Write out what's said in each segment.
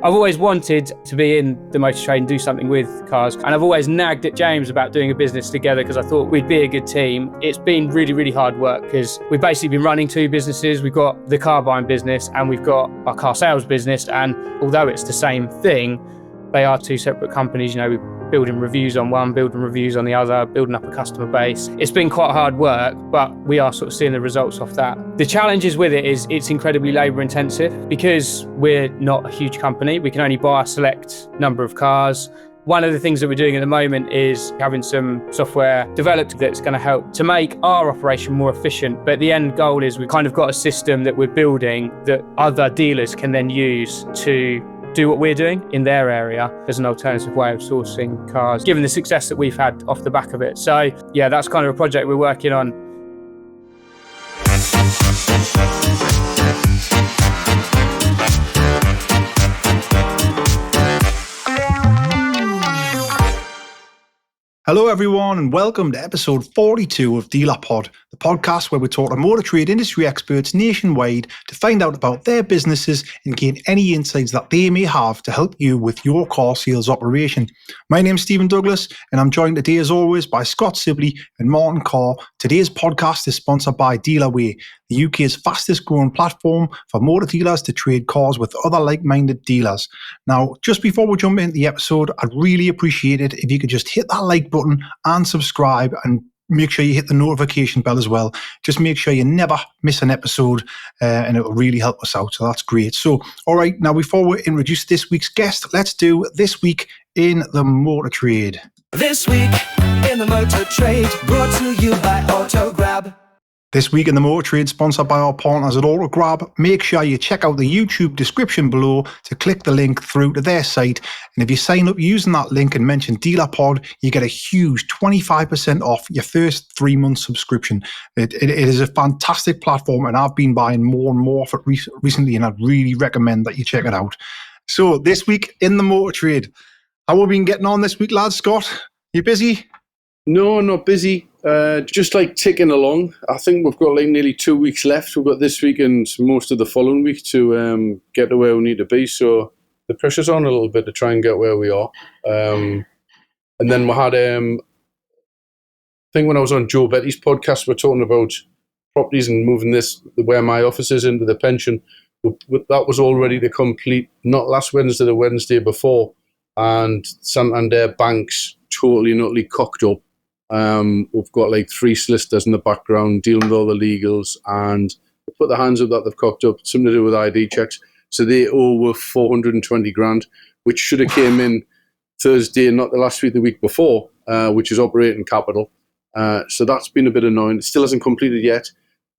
I've always wanted to be in the motor trade and do something with cars. And I've always nagged at James about doing a business together because I thought we'd be a good team. It's been really, really hard work because we've basically been running two businesses. We've got the car buying business and we've got our car sales business. And although it's the same thing, they are two separate companies. You know, we're building reviews on one, building reviews on the other, building up a customer base. It's been quite hard work, but we are sort of seeing the results off that. The challenges with it is it's incredibly labour intensive because we're not a huge company. We can only buy a select number of cars. One of the things that we're doing at the moment is having some software developed that's going to help to make our operation more efficient. But the end goal is we've kind of got a system that we're building that other dealers can then use to do what we're doing in their area as an alternative way of sourcing cars, given the success that we've had off the back of it. So yeah, that's kind of a project we're working on. Hello everyone and welcome to episode 42 of DealerPod, the podcast where we talk to motor trade industry experts nationwide to find out about their businesses and gain any insights that they may have to help you with your car sales operation. My name's Stephen Douglas and I'm joined today as always by Scott Sibley and Martin Carr. Today's podcast is sponsored by Dealerway, the UK's fastest growing platform for motor dealers to trade cars with other like-minded dealers. Now, just before we jump into the episode, I'd really appreciate it if you could just hit that like button and subscribe and make sure you hit the notification bell as well. Just make sure you never miss an episode and it will really help us out. So that's great. So, all right, now before we introduce this week's guest, let's do This Week in the Motor Trade. This Week in the Motor Trade, brought to you by AutoGrab. This Week in the Motor Trade, sponsored by our partners at AutoGrab. Make sure you check out the YouTube description below to click the link through to their site. And if you sign up using that link and mention DealerPod, you get a huge 25% off your first 3-month subscription. It is a fantastic platform and I've been buying more and more of it recently and I'd really recommend that you check it out. So This Week in the Motor Trade. How have we been getting on this week, lads? Scott, you busy? No, not busy. Just like ticking along. I think we've got like nearly 2 weeks left. We've got this week and most of the following week to get to where we need to be. So the pressure's on a little bit to try and get where we are. And then we had, I think when I was on Joe Betty's podcast, we're talking about properties and moving this, where my office is, into the pension. That was all ready to complete, not last Wednesday, the Wednesday before. And Santander Bank's totally and utterly cocked up. We've got like 3 solicitors in the background dealing with all the legals and they put their hands up that they've cocked up, something to do with ID checks. So they owe 420 grand, which should have came in Thursday, not the last week, the week before, which is operating capital. So that's been a bit annoying. It still hasn't completed yet.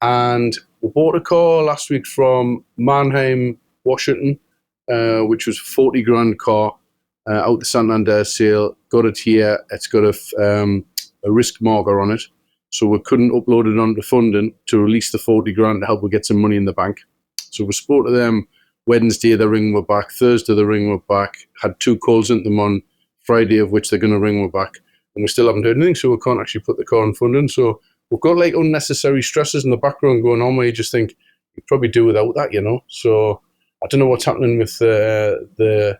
And we bought a car last week from Mannheim, Washington, which was a 40 grand car out the Santander sale. Got it here. It's got a risk marker on it, so we couldn't upload it onto funding to release the 40 grand to help us get some money in the bank. So we spoke to them Wednesday, the ring were back. Thursday, the ring were back. Had 2 calls into them on Friday, of which they're going to ring we're back, and we still haven't heard anything, so we can't actually put the car on funding. So we've got like unnecessary stresses in the background going on where you just think you probably do without that, you know. So I don't know what's happening with the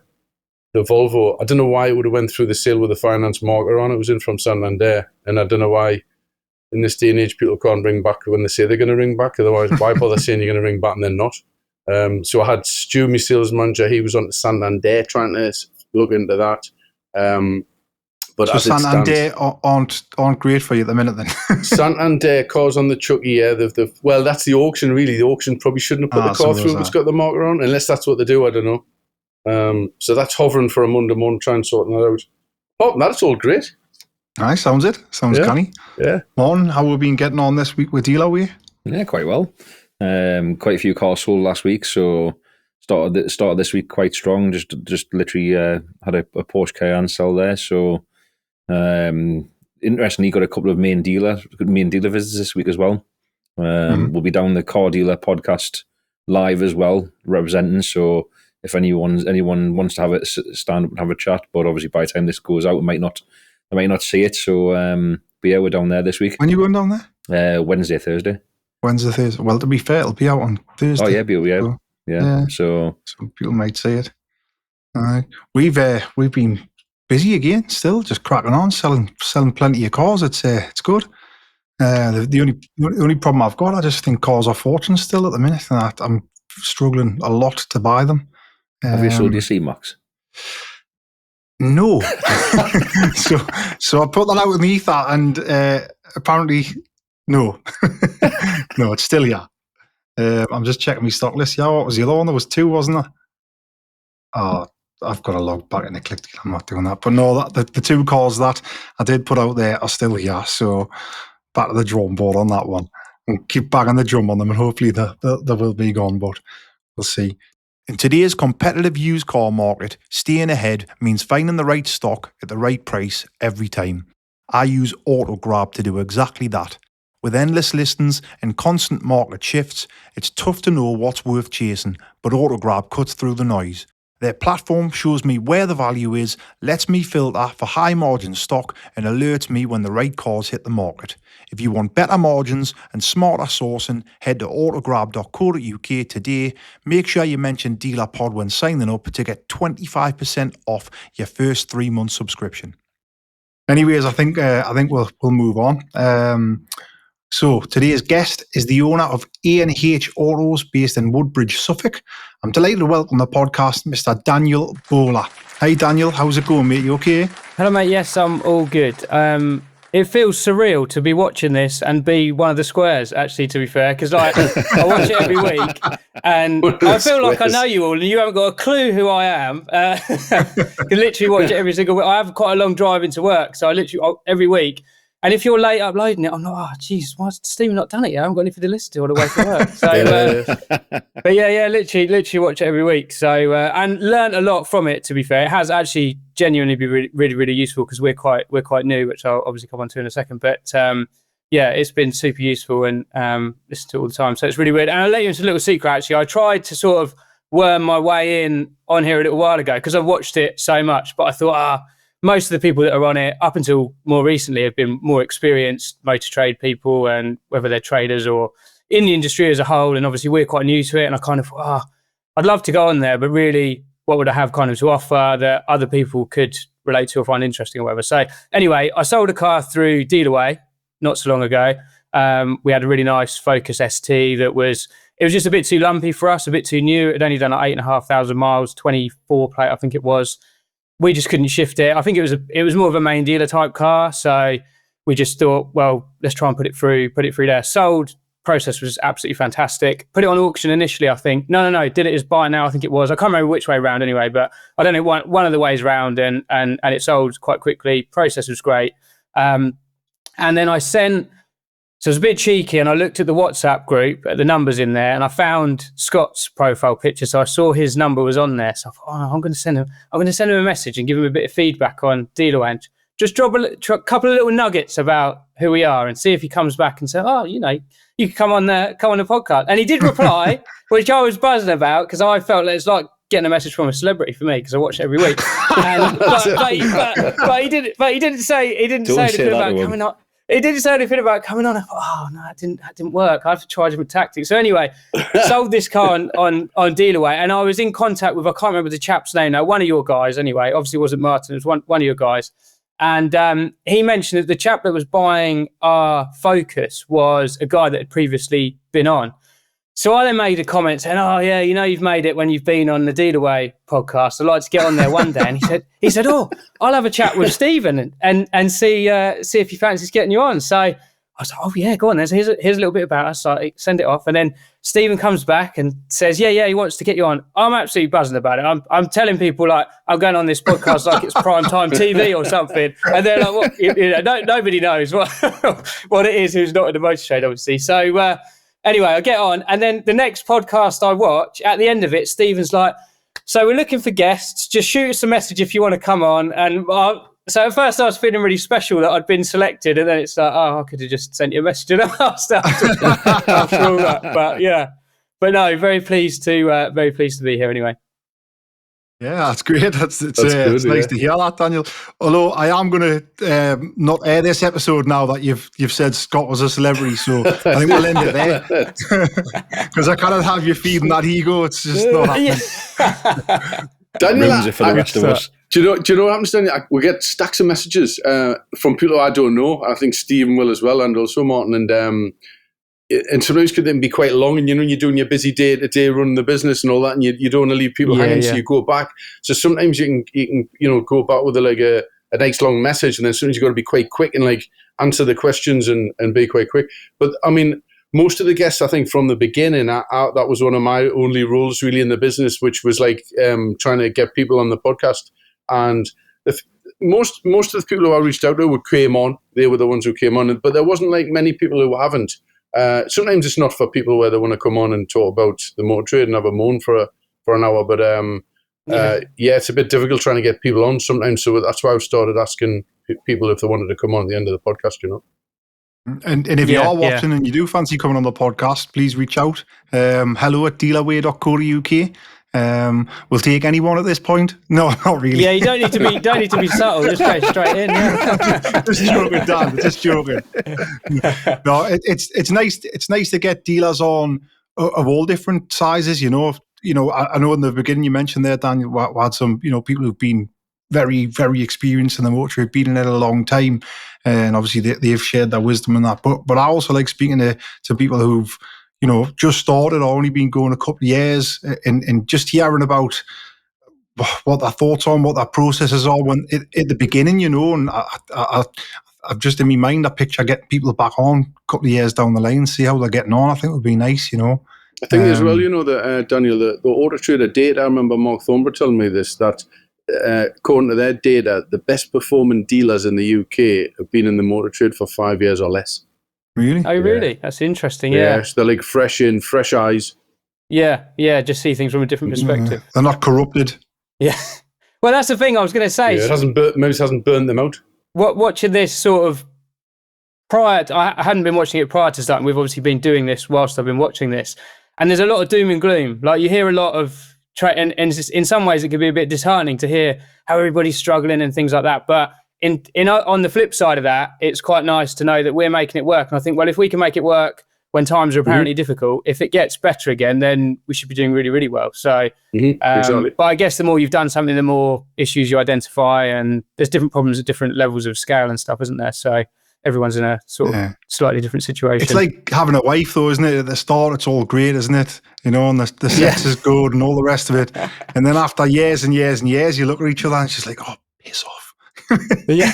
Volvo. I don't know why it would have went through the sale with a finance marker on. It was in from Santander. And I don't know why in this day and age people can't ring back when they say they're going to ring back. Otherwise, why bother saying you're going to ring back and then not? So I had Stu, my sales manager. He was on to Santander trying to look into that. But so as Santander aren't great for you at the minute then? Santander cars on the Chucky, yeah. Well, that's the auction really. The auction probably shouldn't have put the car through if it's got the marker on, unless that's what they do, I don't know. So that's hovering for a Monday morning, trying to sort that out. Oh, that's all great. Nice, sounds canny. Yeah. Martin, how have we been getting on this week with Dealerway? Yeah, quite well. Quite a few cars sold last week, so started this week quite strong. Just literally had a Porsche Cayenne sell there. So interestingly, got a couple of main dealer visits this week as well. We'll be down the Car Dealer podcast live as well, representing. So if anyone wants to have a stand up and have a chat, but obviously by the time this goes out, they might not see it. So but yeah, we're down there this week. When are you going down there? Wednesday, Thursday. Well, to be fair, it'll be out on Thursday. Oh yeah, it'll be out. So people might see it. We've been busy again, still just cracking on, selling plenty of cars. It's good. The only problem I've got, I just think cars are fortunes still at the minute, and I'm struggling a lot to buy them. Have you sold your C-Max? No. so I put that out in the ether, and apparently no. No, it's still here. I'm just checking my stock list. Yeah, what was the other one? There was 2, wasn't there? Oh, I've got to log back in the click. I'm not doing that. But no, the 2 cars that I did put out there are still here. So back to the drum board on that one. And keep banging the drum on them, and hopefully they will be gone, but we'll see. In today's competitive used car market, staying ahead means finding the right stock at the right price every time. I use AutoGrab to do exactly that. With endless listings and constant market shifts, it's tough to know what's worth chasing, but AutoGrab cuts through the noise. Their platform shows me where the value is, lets me filter for high margin stock, and alerts me when the right cars hit the market. If you want better margins and smarter sourcing, head to autograb.co.uk today. Make sure you mention DealerPod when signing up to get 25% off your first 3-month subscription. Anyways, I think we'll move on. So today's guest is the owner of A&H Autos based in Woodbridge, Suffolk. I'm delighted to welcome the podcast, Mr. Daniel Bowler. Hey Daniel, how's it going, mate? You okay? Hello, mate. Yes, I'm all good. It feels surreal to be watching this and be one of the squares, actually, to be fair, because I watch it every week and I feel like I know you all and you haven't got a clue who I am. I can literally watch it every single week. I have quite a long drive into work, so I literally, every week. And if you're late uploading it, I'm like, oh, geez, why's Stephen not done it yet? I haven't got anything to listen to on the way to work. So, but yeah, literally watch it every week. So, and learn a lot from it, to be fair. It has actually genuinely been really, really useful because we're quite new, which I'll obviously come on to in a second. But yeah, it's been super useful and listen to it all the time. So it's really weird. And I'll let you into a little secret, actually. I tried to sort of worm my way in on here a little while ago because I've watched it so much, but I thought, most of the people that are on it up until more recently have been more experienced motor trade people, and whether they're traders or in the industry as a whole. And obviously we're quite new to it. And I kind of thought, I'd love to go on there, but really what would I have kind of to offer that other people could relate to or find interesting or whatever. So anyway, I sold a car through Dealerway not so long ago. We had a really nice Focus ST it was just a bit too lumpy for us, a bit too new. It had only done like 8,500 miles, 24 plate, I think it was. We just couldn't shift it. I think it was more of a main dealer type car. So we just thought, well, let's try and put it through there. Sold, process was absolutely fantastic. Put it on auction initially, I think. No, did it as buy now, I think it was. I can't remember which way around anyway, but I don't know, one of the ways round and it sold quite quickly. Process was great. And then I sent, so it was a bit cheeky, and I looked at the WhatsApp group at the numbers in there, and I found Scott's profile picture. So I saw his number was on there. So I thought, I'm going to send him a message and give him a bit of feedback on Dealerway. Just drop a couple of little nuggets about who we are, and see if he comes back and say, you can come on the podcast. And he did reply, which I was buzzing about because I felt like it's like getting a message from a celebrity for me because I watch it every week. But he didn't say anything about coming on. He didn't say anything about coming on. I thought, no, that didn't work. I have to try different tactics. So anyway, sold this car on Dealerway, and I was in contact with, I can't remember the chap's name now, one of your guys anyway. Obviously it wasn't Martin, it was one of your guys. And he mentioned that the chap that was buying our Focus was a guy that had previously been on. So I then made a comment saying, yeah, you've made it when you've been on the Dealerway podcast. I'd like to get on there one day. And he said, I'll have a chat with Stephen and see if he fancies getting you on. So I was like, yeah, go on then. So here's a little bit about us. So I send it off. And then Stephen comes back and says, yeah, he wants to get you on. I'm absolutely buzzing about it. I'm telling people like I'm going on this podcast like it's primetime TV or something. And they're like, what? Nobody knows what it is who's not in the motor trade, obviously. So anyway, I get on, and then the next podcast I watch, at the end of it, Stephen's like, so we're looking for guests, just shoot us a message if you want to come on. And so at first I was feeling really special that I'd been selected, and then it's like, I could have just sent you a message and asked after all that. But yeah, but no, very pleased to be here anyway. Yeah, that's great. It's nice to hear that, Daniel. Although I am going to not air this episode now that you've said Scott was a celebrity, so I think we'll end it there because I cannot have you feeding that ego. It's just not happening. Daniel, Ruins it for the rest of us. Do you know what happens, Daniel? We get stacks of messages from people I don't know. I think Stephen will as well, and also Martin. And sometimes could then be quite long, and you're doing your busy day-to-day running the business and all that, and you don't want to leave people hanging, so you go back. So sometimes you can go back with a nice long message, and then sometimes you've got to be quite quick and like answer the questions and be quite quick. But I mean, most of the guests, I think from the beginning, that was one of my only roles really in the business, which was like trying to get people on the podcast. And most of the people who I reached out to came on. They were the ones who came on, but there wasn't like many people who haven't. Sometimes it's not for people where they want to come on and talk about the motor trade and have a moan for an hour. But it's a bit difficult trying to get people on sometimes. So that's why I've started asking people if they wanted to come on at the end of the podcast, And if you are watching and you do fancy coming on the podcast, please reach out. hello@dealerway.co.uk. We'll take anyone at this point. No, not really. Yeah, you don't need to be subtle. Just go straight in. Yeah. Just joking, Dan. Just joking. No, it's nice. It's nice to get dealers on of all different sizes. I know in the beginning you mentioned there, Dan, you had some people who've been very, very experienced in the motor trade, been in it a long time, and obviously they've shared their wisdom in that. But I also like speaking to people who've just started or only been going a couple of years, and just hearing about what their thoughts on, what their processes are when at the beginning, and I've just in my mind, I picture getting people back on a couple of years down the line, see how they're getting on. I think it would be nice, I think as well, that Daniel, the Autotrader data, I remember Mark Thornborough telling me this, that according to their data, the best performing dealers in the UK have been in the motor trade for 5 years or less. Really? Oh, really? That's interesting. Yes, they're like fresh eyes. Yeah, just see things from a different perspective. They're not corrupted. Yeah. Well, that's the thing I was going to say. Yeah, maybe it hasn't burned them out. Watching this sort of I hadn't been watching it prior to starting. We've obviously been doing this whilst I've been watching this. And there's a lot of doom and gloom. Like you hear a lot of, and in some ways it can be a bit disheartening to hear how everybody's struggling and things like that. But on the flip side of that, it's quite nice to know that we're making it work. And I think, well, if we can make it work when times are apparently difficult, if it gets better again, then we should be doing really, really well. So, exactly. But I guess the more you've done something, the more issues you identify, and there's different problems at different levels of scale and stuff, isn't there? So everyone's in a sort of slightly different situation. It's like having a wife, though, isn't it? At the start, it's all great, isn't it? And the sex is good and all the rest of it. And then after years and years and years, you look at each other and it's just like, oh, piss off. Yeah,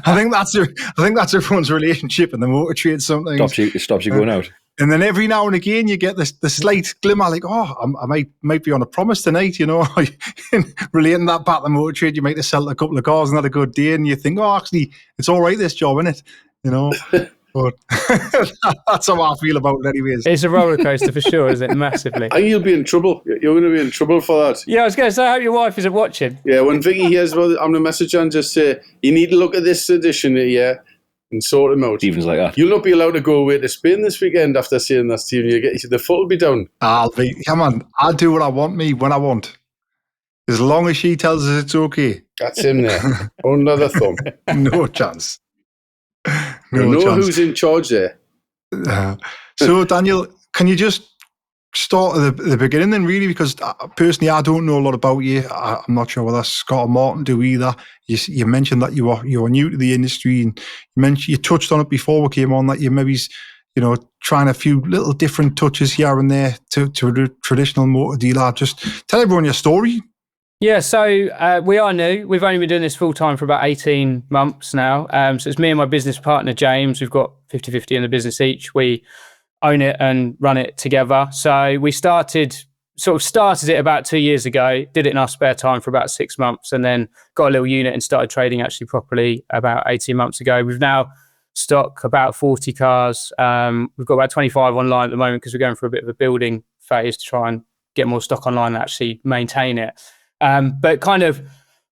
I think that's everyone's relationship in the motor trade. Sometimes stops you going out, and then every now and again you get the slight glimmer, like, oh, I might be on a promise tonight. Relating that back to the motor trade, you might have sold a couple of cars and had a good day, and you think, oh, actually, it's all right, this job, isn't it? But that's how I feel about it anyways. It's a roller coaster for sure, isn't it? Massively. I think you'll be in trouble. You're going to be in trouble for that. Yeah, I was going to say, I hope your wife isn't watching. Yeah, when Vicky hears about it, I'm going to message her and just say, you need to look at this edition here and sort them out. Stephen's like that. You'll not be allowed to go away to Spain this weekend after seeing that, Stephen. The foot will be down. Come on, I'll do what I want, when I want. As long as she tells us it's okay. That's him there. Another thumb. No chance. No chance. Who's in charge there? So, Daniel, can you just start at the beginning then, really? Because personally, I don't know a lot about you. I'm not sure whether Scott or Martin do either. You mentioned that you were new to the industry, and you touched on it before we came on, that you maybe trying a few little different touches here and there to a traditional motor dealer. Just tell everyone your story. Yeah, so we are new. We've only been doing this full time for about 18 months now. So it's me and my business partner, James. We've got 50-50 in the business each. We own it and run it together. So we started it about 2 years ago, did it in our spare time for about 6 months, and then got a little unit and started trading actually properly about 18 months ago. We've now stock about 40 cars. We've got about 25 online at the moment because we're going through a bit of a building phase to try and get more stock online and actually maintain it. But kind of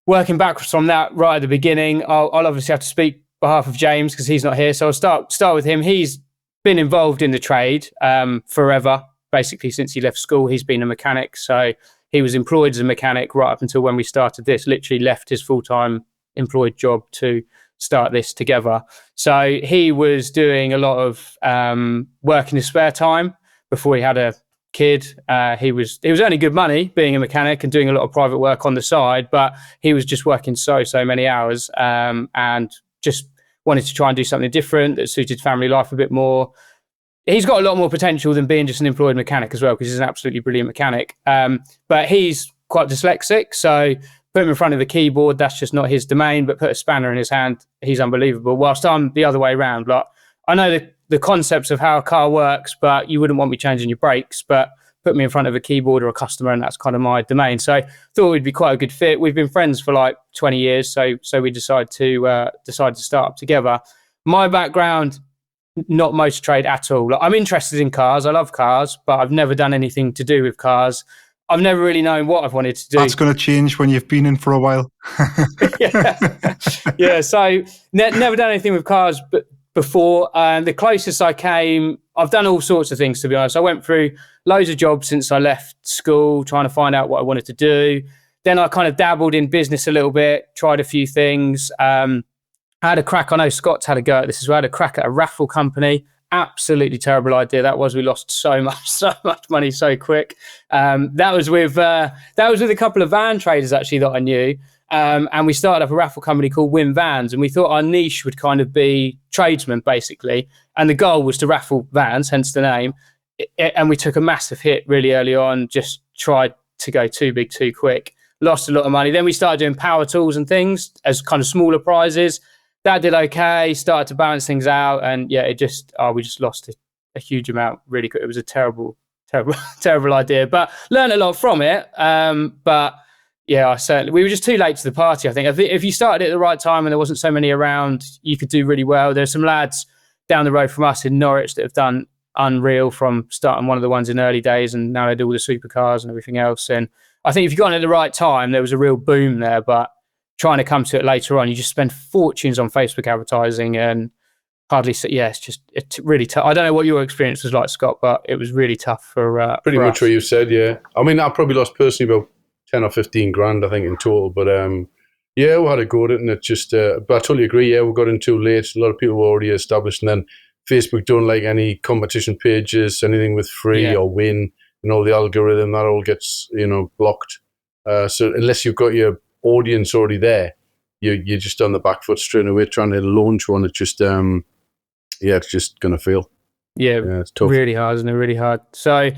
working backwards from that right at the beginning, I'll obviously have to speak on behalf of James because he's not here. So I'll start with him. He's been involved in the trade forever, basically since he left school. He's been a mechanic. So he was employed as a mechanic right up until when we started this, literally left his full-time employed job to start this together. So he was doing a lot of work in his spare time before he had a kid. He was earning good money being a mechanic and doing a lot of private work on the side, but he was just working so many hours, and just wanted to try and do something different that suited family life a bit more. He's got a lot more potential than being just an employed mechanic as well, because he's an absolutely brilliant mechanic. But he's quite dyslexic, so put him in front of a keyboard, that's just not his domain, but put a spanner in his hand, he's unbelievable. Whilst I'm the other way around. Like, I know the concepts of how a car works, but you wouldn't want me changing your brakes, but put me in front of a keyboard or a customer, and that's kind of my domain. So I thought we'd be quite a good fit. We've been friends for like 20 years, so we decided to start up together. My background, not motor trade at all. Like, I'm interested in cars, I love cars, but I've never done anything to do with cars. I've never really known what I've wanted to do. That's going to change when you've been in for a while. Yeah. So never done anything with cars before. The closest I came, I've done all sorts of things, to be honest. I went through loads of jobs since I left school, trying to find out what I wanted to do. Then I kind of dabbled in business a little bit, tried a few things. I had a crack. I know Scott's had a go at this as well. I had a crack at a raffle company. Absolutely terrible idea that was. We lost so much money so quick. That was with a couple of van traders actually that I knew, and we started up a raffle company called Win Vans, and we thought our niche would kind of be tradesmen basically, and the goal was to raffle vans, hence the name. And we took a massive hit really early on. Just tried to go too big too quick. Lost a lot of money. Then we started doing power tools and things as kind of smaller prizes. That did okay, started to balance things out, and yeah, we just lost a huge amount really quick. It was a terrible idea, but learned a lot from it. But yeah, we were just too late to the party, I think. If you started at the right time and there wasn't so many around, you could do really well. There's some lads down the road from us in Norwich that have done unreal from starting one of the ones in early days, and now they do all the supercars and everything else. And I think if you got in at the right time, there was a real boom there, but trying to come to it later on, you just spend fortunes on Facebook advertising and it's really tough. I don't know what your experience was like, Scott, but it was really tough for pretty for much us. what you said. Yeah, I mean, I probably lost personally about 10 or 15 grand, I think, in total. But yeah, we had a go at it, and it just. But I totally agree. Yeah, we got in too late. A lot of people were already established, and then Facebook don't like any competition pages, anything with free or win, and all the algorithm that all gets blocked. So unless you've got your audience already there, you're just on the back foot straight away trying to launch one. It's just it's just gonna fail. Yeah, it's tough. Really hard, isn't it? Really hard. So,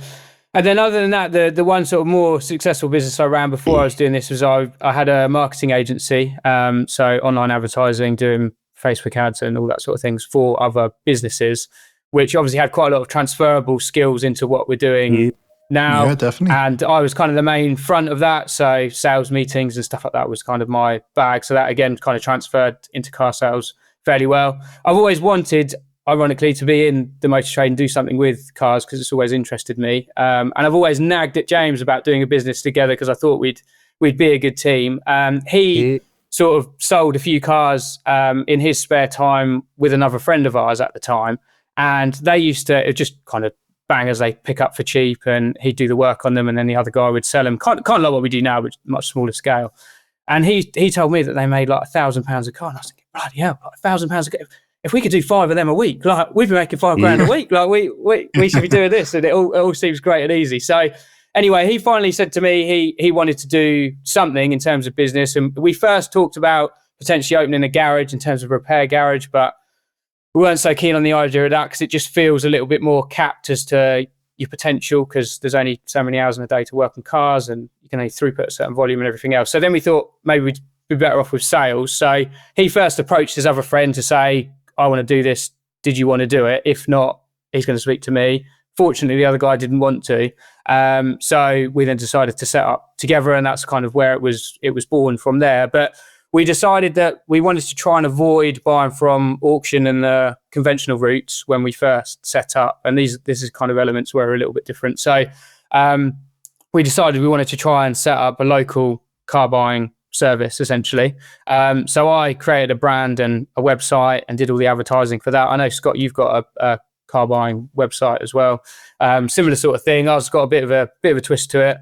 and then other than that, the one sort of more successful business I ran before I was doing this was I had a marketing agency, so online advertising, doing Facebook ads and all that sort of things for other businesses, which obviously had quite a lot of transferable skills into what we're doing now. Yeah, definitely. And I was kind of the main front of that, so sales meetings and stuff like that was kind of my bag. So that again kind of transferred into car sales fairly well. I've always wanted, ironically, to be in the motor trade and do something with cars because it's always interested me. And I've always nagged at James about doing a business together because I thought we'd be a good team. He sort of sold a few cars in his spare time with another friend of ours at the time, and they used to just kind of bangers they pick up for cheap, and he'd do the work on them, and then the other guy would sell them, kind of like what we do now, but much smaller scale. And he told me that they made like £1,000 a car, and I was thinking, bloody hell, £1,000 a car. If we could do 5 of them a week, like we'd be making £5,000 a week. Like we should be doing this, and it all seems great and easy. So anyway, he finally said to me he wanted to do something in terms of business, and we first talked about potentially opening a garage in terms of a repair garage, but we weren't so keen on the idea of that because it just feels a little bit more capped as to your potential, because there's only so many hours in a day to work on cars, and you can only throughput a certain volume and everything else. So then we thought maybe we'd be better off with sales. So he first approached his other friend to say, I want to do this. Did you want to do it? If not, he's going to speak to me. Fortunately, the other guy didn't want to. So we then decided to set up together, and that's kind of where it was born from there. But we decided that we wanted to try and avoid buying from auction and the conventional routes when we first set up. And this is kind of elements where we're a little bit different. So we decided we wanted to try and set up a local car buying service, essentially. So I created a brand and a website and did all the advertising for that. I know, Scott, you've got a car buying website as well. Similar sort of thing. I've got a bit of a twist to it.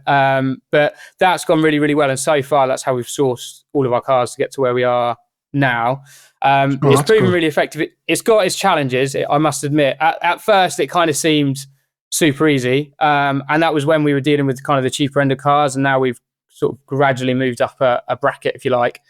But that's gone really, really well. And so far, that's how we've sourced all of our cars to get to where we are now. It's proven really effective. It's got its challenges, I must admit. At first, it kind of seemed super easy. And that was when we were dealing with kind of the cheaper end of cars, and now we've sort of gradually moved up a bracket, if you like.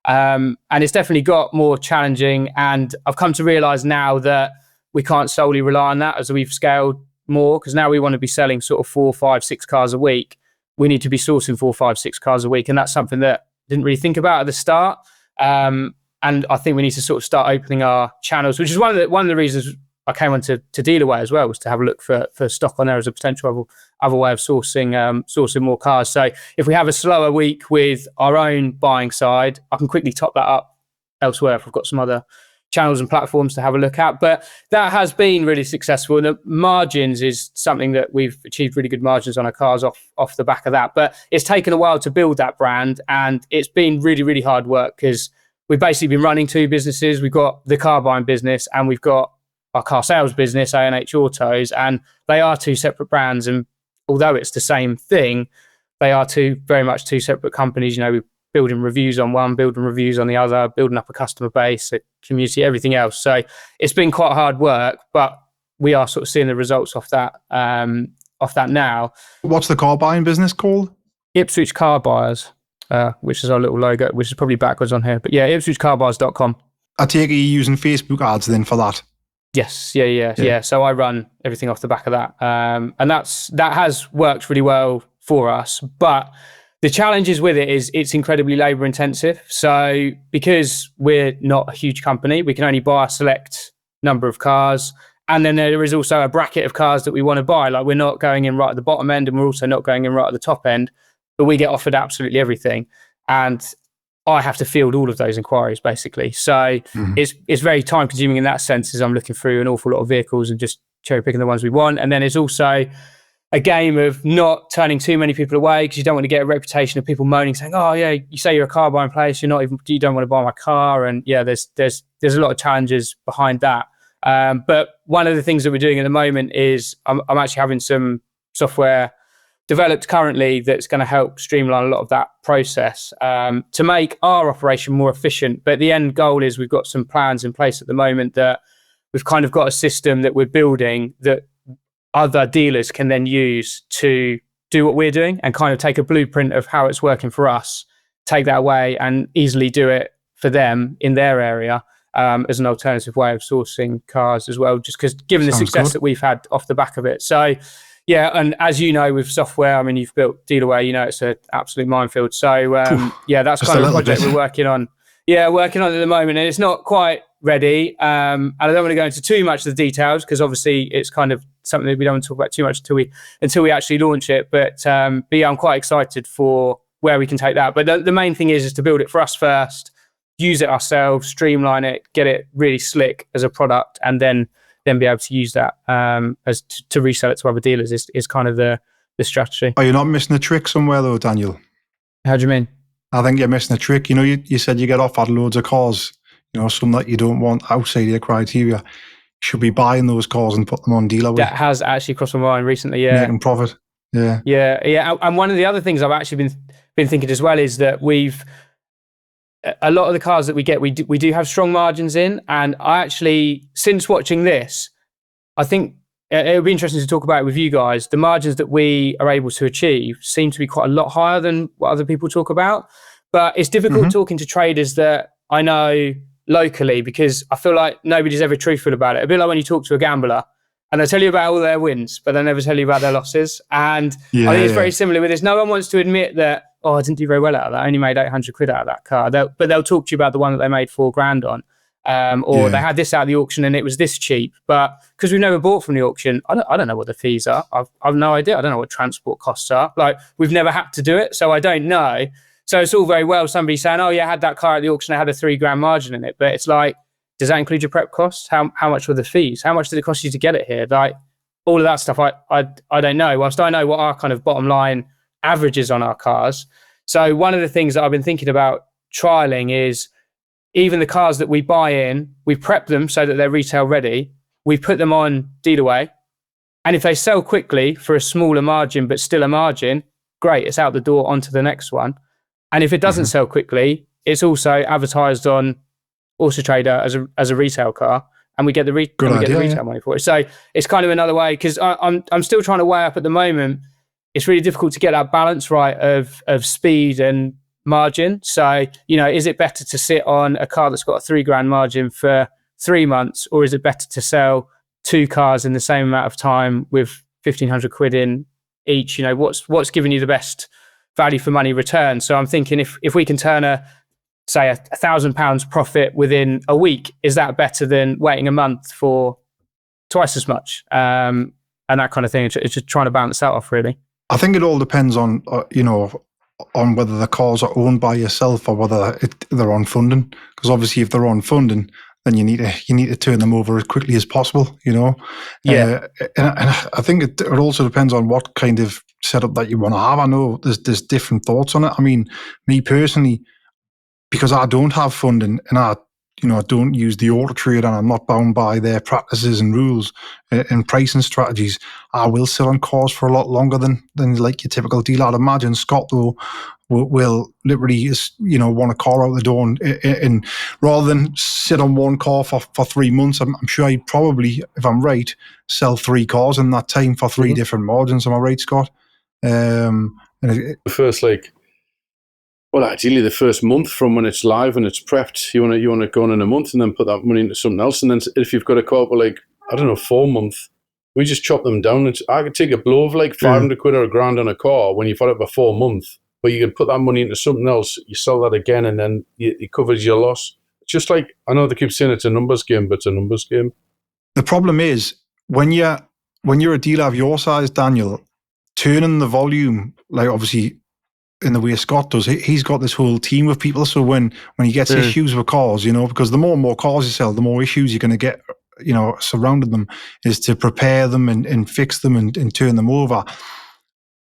And it's definitely got more challenging, and I've come to realize now that we can't solely rely on that as we've scaled more, because now we want to be selling sort of 4, 5, 6 cars a week. We need to be sourcing 4, 5, 6 cars a week, and that's something that I didn't really think about at the start. And I think we need to sort of start opening our channels, which is one of the reasons I came on to Dealerway as well, was to have a look for stock on there as a potential other way of sourcing more cars. So if we have a slower week with our own buying side, I can quickly top that up elsewhere if I've got some other channels and platforms to have a look at. But that has been really successful. And the margins is something that we've achieved really good margins on our cars off the back of that. But it's taken a while to build that brand, and it's been really, really hard work, because we've basically been running 2 businesses. We've got the car buying business and we've got our car sales business, A&H Autos, and they are 2 separate brands. And although it's the same thing, they are very much 2 separate companies. You know, we're building reviews on one, building reviews on the other, building up a customer base, a community, everything else. So it's been quite hard work, but we are sort of seeing the results off that now. What's the car buying business called? Ipswich Car Buyers, which is our little logo, which is probably backwards on here. But yeah, IpswichCarBuyers.com. I take it you're using Facebook ads then for that. Yes, yeah. So I run everything off the back of that, and that has worked really well for us. But the challenges with it is it's incredibly labour intensive. So because we're not a huge company, we can only buy a select number of cars, and then there is also a bracket of cars that we want to buy. Like, we're not going in right at the bottom end, and we're also not going in right at the top end, but we get offered absolutely everything, and I have to field all of those inquiries basically. So it's very time consuming in that sense, as I'm looking through an awful lot of vehicles and just cherry picking the ones we want. And then it's also a game of not turning too many people away, because you don't want to get a reputation of people moaning, saying, "Oh yeah, you say you're a car buying place, you don't want to buy my car." And yeah, there's a lot of challenges behind that. But one of the things that we're doing at the moment is I'm actually having some software developed currently that's going to help streamline a lot of that process to make our operation more efficient. But the end goal is we've got some plans in place at the moment that we've kind of got a system that we're building that other dealers can then use to do what we're doing, and kind of take a blueprint of how it's working for us, take that away and easily do it for them in their area as an alternative way of sourcing cars as well, just because given the success that we've had off the back of it. So yeah, and as you know, with software, I mean, you've built Dealerway, you know, it's an absolute minefield. So yeah, that's kind of a project we're working on. Yeah, working on it at the moment, and it's not quite ready. And I don't want to go into too much of the details, because obviously it's kind of something that we don't want to talk about too much until we actually launch it. But yeah, I'm quite excited for where we can take that. But the main thing is to build it for us first, use it ourselves, streamline it, get it really slick as a product, and then be able to use that as to resell it to other dealers is kind of the strategy. Are you not missing a trick somewhere though, Daniel? How do you mean? I think you're missing a trick. You know, you said you get offered loads of cars, you know, some that you don't want outside your criteria. You should be buying those cars and put them on Dealerway. That has actually crossed my mind recently, yeah. Making profit. Yeah. And one of the other things I've actually been thinking as well is that a lot of the cars that we get, we do have strong margins in. And I actually, since watching this, I think it would be interesting to talk about it with you guys. The margins that we are able to achieve seem to be quite a lot higher than what other people talk about. But it's difficult talking to traders that I know locally, because I feel like nobody's ever truthful about it. A bit like when you talk to a gambler and they tell you about all their wins, but they never tell you about their losses. And I think it's very similar with this. No one wants to admit that, oh, I didn't do very well out of that. I only made 800 quid out of that car. But they'll talk to you about the one that they made $4,000 on. Or they had this out of the auction and it was this cheap. But because we've never bought from the auction, I don't know what the fees are. I've no idea. I don't know what transport costs are. Like, we've never had to do it, so I don't know. So it's all very well somebody saying, oh yeah, I had that car at the auction, I had a $3,000 margin in it. But it's like, does that include your prep costs? How much were the fees? How much did it cost you to get it here? Like, all of that stuff, I don't know. Whilst I know what our kind of bottom line average is on our cars. So one of the things that I've been thinking about trialing is, even the cars that we buy in, we prep them so that they're retail ready. We put them on Dealerway. And if they sell quickly for a smaller margin, but still a margin, great, it's out the door onto the next one. And if it doesn't sell quickly, it's also advertised on Autotrader as a retail car. and we get the retail money for it. So it's kind of another way, because I'm still trying to weigh up at the moment. It's really difficult to get that balance right of speed and margin. So, is it better to sit on a car that's got a $3,000 margin for 3 months, or is it better to sell 2 cars in the same amount of time with 1,500 quid in each? What's giving you the best value for money return? So I'm thinking if we can turn say £1,000 profit within a week, is that better than waiting a month for twice as much? And that kind of thing. It's just trying to balance that off, really. I think it all depends on, on whether the cars are owned by yourself or whether they're on funding. Because obviously, if they're on funding, then you need to turn them over as quickly as possible. Yeah. And I think it also depends on what kind of setup that you want to have. I know there's different thoughts on it. I mean, me personally, because I don't have funding and I don't use the Autotrader and I'm not bound by their practices and rules and pricing strategies, I will sit on cars for a lot longer than like your typical dealer. I'd imagine Scott, though, will literally want a car out the door and rather than sit on one car for 3 months, I'm sure he'd probably, if I'm right, sell 3 cars in that time for 3 different margins. Am I right, Scott? The first ideally the first month from when it's live and it's prepped, you want to go on in a month and then put that money into something else. And then if you've got a car for 4 months, we just chop them down. I could take a blow of 500 quid or £1,000 on a car when you've had it for 4 months, but you can put that money into something else. You sell that again, and then it covers your loss. It's just I know they keep saying it's a numbers game, but it's a numbers game. The problem is when you're a dealer of your size, Daniel, turning the volume, obviously in the way Scott does, he's got this whole team of people. So when he gets issues with cars, because the more and more cars you sell, the more issues you're going to get, surrounding them, is to prepare them and fix them and turn them over.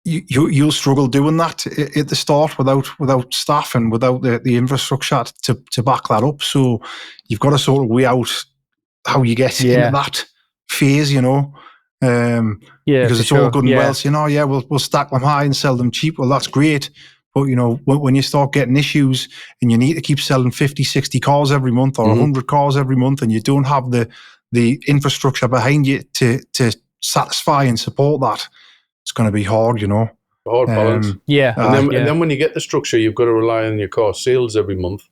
You'll struggle doing that at the start without staff and without the infrastructure to back that up. So you've got to sort of weigh out how you get into that phase, because it's all good and well saying, we'll stack them high and sell them cheap. Well, that's great. But, when you start getting issues and you need to keep selling 50, 60 cars every month or 100 cars every month, and you don't have the infrastructure behind you to satisfy and support that, it's going to be hard, Hard balance. And then when you get the structure, you've got to rely on your car sales every month,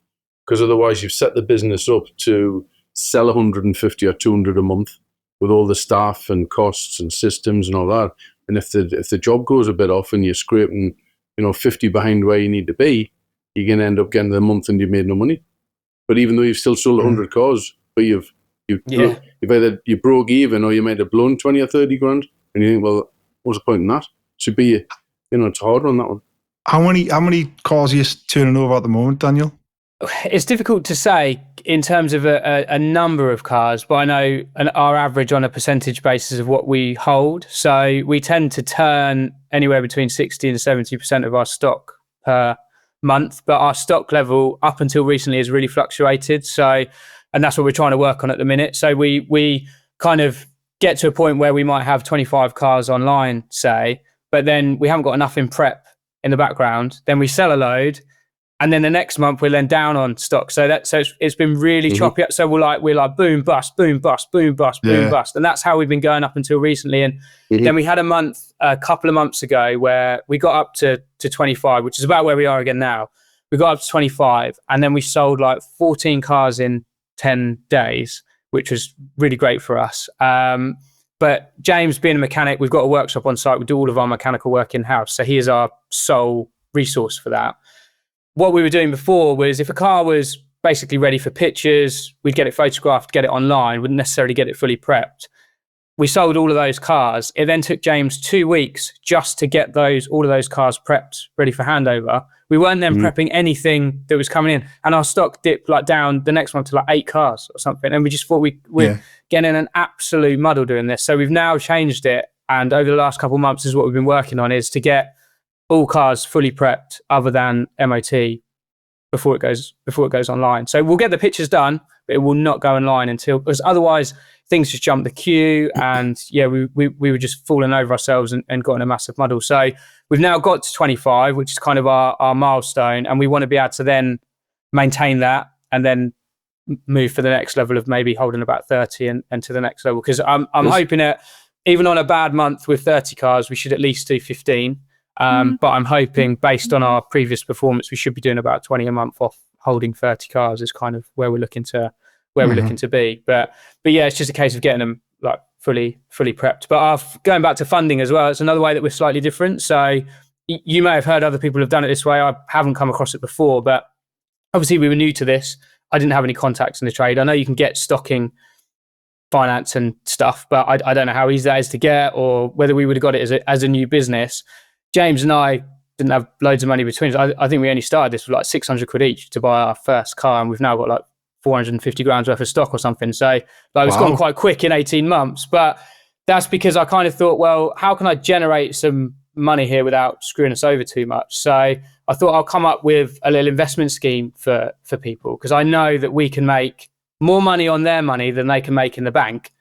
because otherwise you've set the business up to sell 150 or 200 a month with all the staff and costs and systems and all that. And if the job goes a bit off and you're scraping, 50 behind where you need to be, you're going to end up getting the month and you've made no money. But even though you've still sold 100 cars, but you've either you broke even or you might have blown 20 or 30 grand, and you think, well, what's the point in that? Should be, it's hard on that one. How many cars are you turning over at the moment, Daniel? It's difficult to say in terms of a number of cars, but I know our average on a percentage basis of what we hold. So we tend to turn anywhere between 60 and 70% of our stock per month, but our stock level up until recently has really fluctuated. So, and that's what we're trying to work on at the minute. So we kind of get to a point where we might have 25 cars online, say, but then we haven't got enough in prep in the background. Then we sell a load. And then the next month we're then down on stock. So it's been really choppy. So we're like boom, bust, boom, bust, boom, bust, boom, bust. And that's how we've been going up until recently. And then we had a couple of months ago where we got up to 25, which is about where we are again now. We got up to 25 and then we sold 14 cars in 10 days, which was really great for us. But James being a mechanic, we've got a workshop on site. We do all of our mechanical work in-house. So he is our sole resource for that. What we were doing before was if a car was basically ready for pictures, we'd get it photographed, get it online, wouldn't necessarily get it fully prepped. We sold all of those cars. It then took James 2 weeks just to get all of those cars prepped, ready for handover. We weren't then prepping anything that was coming in. And our stock dipped down the next one to 8 cars or something. And we just thought we're getting in an absolute muddle doing this. So we've now changed it. And over the last couple of months is what we've been working on, is to get all cars fully prepped other than MOT before it goes online. So we'll get the pictures done, but it will not go online because otherwise things just jump the queue and we were just falling over ourselves and got in a massive muddle. So we've now got to 25, which is kind of our milestone, and we want to be able to then maintain that and then move for the next level of maybe holding about 30 and to the next level. Because I'm hoping that even on a bad month with 30 cars, we should at least do 15. But I'm hoping, based on our previous performance, we should be doing about 20 a month off holding 30 cars is kind of where we're looking to be. But yeah, it's just a case of getting them like fully prepped. But going back to funding as well, it's another way that we're slightly different. So you may have heard other people have done it this way. I haven't come across it before, but obviously we were new to this. I didn't have any contacts in the trade. I know you can get stocking finance and stuff, but I don't know how easy that is to get, or whether we would have got it as a new business. James and I didn't have loads of money between us. I think we only started this with like 600 quid each to buy our first car, and we've now got like 450 grand worth of stock or something. So it's gone quite quick in 18 months. But that's because I kind of thought, well, how can I generate some money here without screwing us over too much? So I thought I'll come up with a little investment scheme for people, because I know that we can make more money on their money than they can make in the bank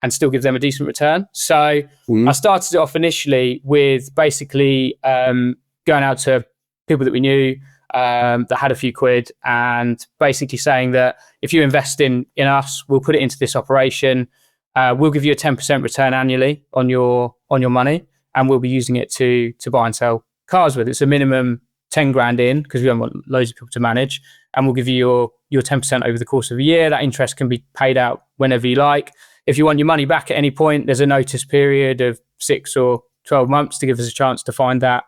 and still give them a decent return. So I started it off initially with basically going out to people that we knew that had a few quid, and basically saying that if you invest in us, we'll put it into this operation. We'll give you a 10% return annually on your money, and we'll be using it to buy and sell cars with. It's a minimum 10 grand in, because we don't want loads of people to manage, and we'll give you your 10% over the course of a year. That interest can be paid out whenever you like. If you want your money back at any point, there's a notice period of 6 or 12 months to give us a chance to find that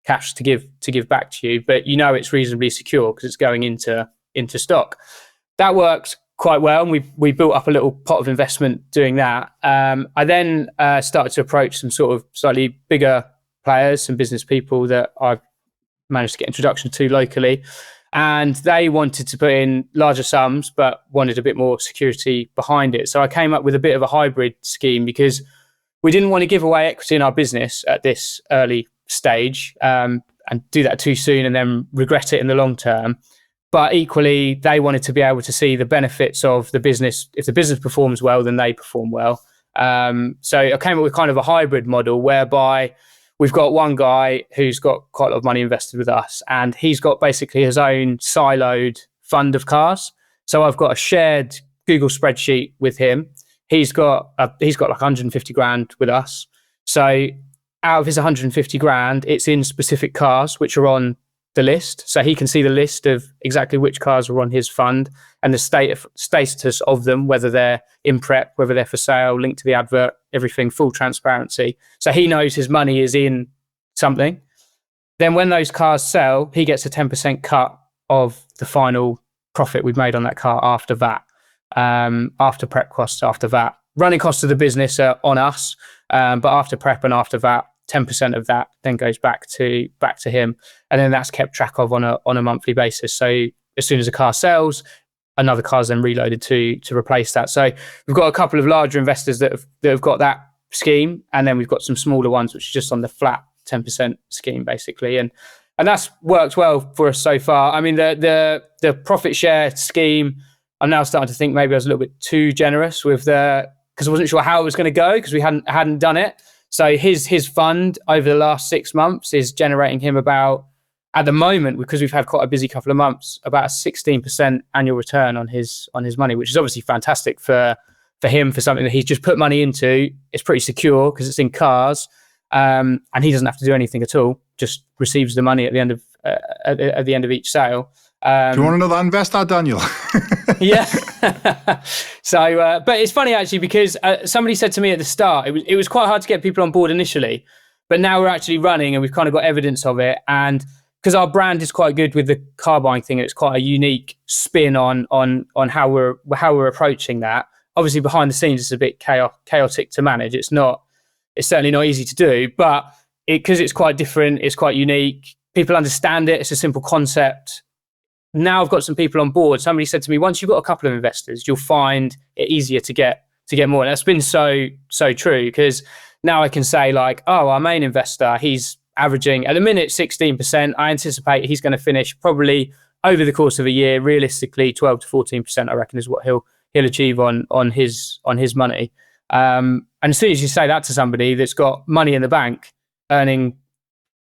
cash to give back to you. But it's reasonably secure because it's going into stock. That works quite well, and we built up a little pot of investment doing that. I then started to approach some sort of slightly bigger players, some business people that I've managed to get introduction to locally, and they wanted to put in larger sums but wanted a bit more security behind it. So I came up with a bit of a hybrid scheme, because we didn't want to give away equity in our business at this early stage and do that too soon and then regret it in the long term. But equally, they wanted to be able to see the benefits of the business. If the business performs well, then they perform well. So I came up with kind of a hybrid model whereby we've got one guy who's got quite a lot of money invested with us, and he's got basically his own siloed fund of cars. So I've got a shared Google spreadsheet with him. He's got like 150 grand with us. So out of his 150 grand, it's in specific cars which are on the list. So he can see the list of exactly which cars are on his fund and the status of them, whether they're in prep, whether they're for sale, linked to the advert, everything, full transparency. So he knows his money is in something. Then when those cars sell, he gets a 10% cut of the final profit we've made on that car after VAT, after prep costs, after VAT. Running costs of the business are on us, but after prep and after VAT, 10% of that then goes back to him, and then that's kept track of on a monthly basis. So as soon as a car sells, another car is then reloaded to replace that. So we've got a couple of larger investors that have got that scheme, and then we've got some smaller ones which are just on the flat 10% scheme basically, and that's worked well for us so far. I mean, the profit share scheme, I'm now starting to think maybe I was a little bit too generous with because I wasn't sure how it was going to go, because we hadn't done it. So his fund over the last 6 months is generating him about, at the moment, because we've had quite a busy couple of months, about a 16% annual return on his money, which is obviously fantastic for him, for something that he's just put money into. It's pretty secure because it's in cars, and he doesn't have to do anything at all. Just receives the money at the end of at the end of each sale. Do you want another investor, Daniel? Yeah. So, but it's funny actually, because somebody said to me at the start, it was quite hard to get people on board initially, but now we're actually running and we've kind of got evidence of it. And because our brand is quite good with the car buying thing, it's quite a unique spin on how we're approaching that. Obviously, behind the scenes, it's a bit chaotic to manage. It's certainly not easy to do, but because it's quite different, it's quite unique. People understand it. It's a simple concept. Now I've got some people on board. Somebody said to me, once you've got a couple of investors, you'll find it easier to get more. And that's been so true, because now I can say like, oh, our main investor, he's averaging at the minute 16%. I anticipate he's going to finish probably over the course of a year, realistically 12 to 14%, I reckon, is what he'll achieve on his money. And as soon as you say that to somebody that's got money in the bank, earning,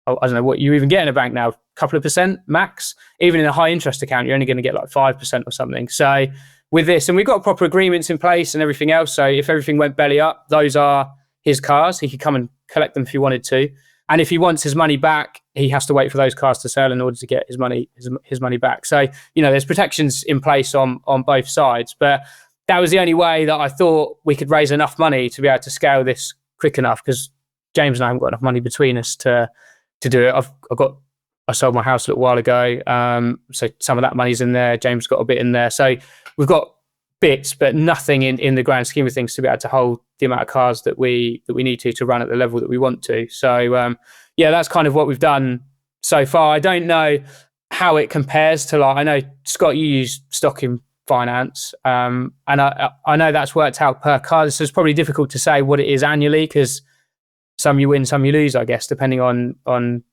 I don't know what you even get in a bank now, a couple of percent max. Even in a high interest account, you're only going to get like 5% or something. So with this, and we've got proper agreements in place and everything else. So if everything went belly up, those are his cars. He could come and collect them if he wanted to. And if he wants his money back, he has to wait for those cars to sell in order to get his money back. So, there's protections in place on both sides. But that was the only way that I thought we could raise enough money to be able to scale this quick enough, because James and I haven't got enough money between us to do it. I sold my house a little while ago. So some of that money's in there. James got a bit in there. So we've got bits, but nothing in the grand scheme of things to be able to hold the amount of cars that we need to run at the level that we want to. So that's kind of what we've done so far. I don't know how it compares to, like, I know, Scott, you use stock in finance, and I know that's worked out per car. So it's probably difficult to say what it is annually, because some you win, some you lose, I guess, depending on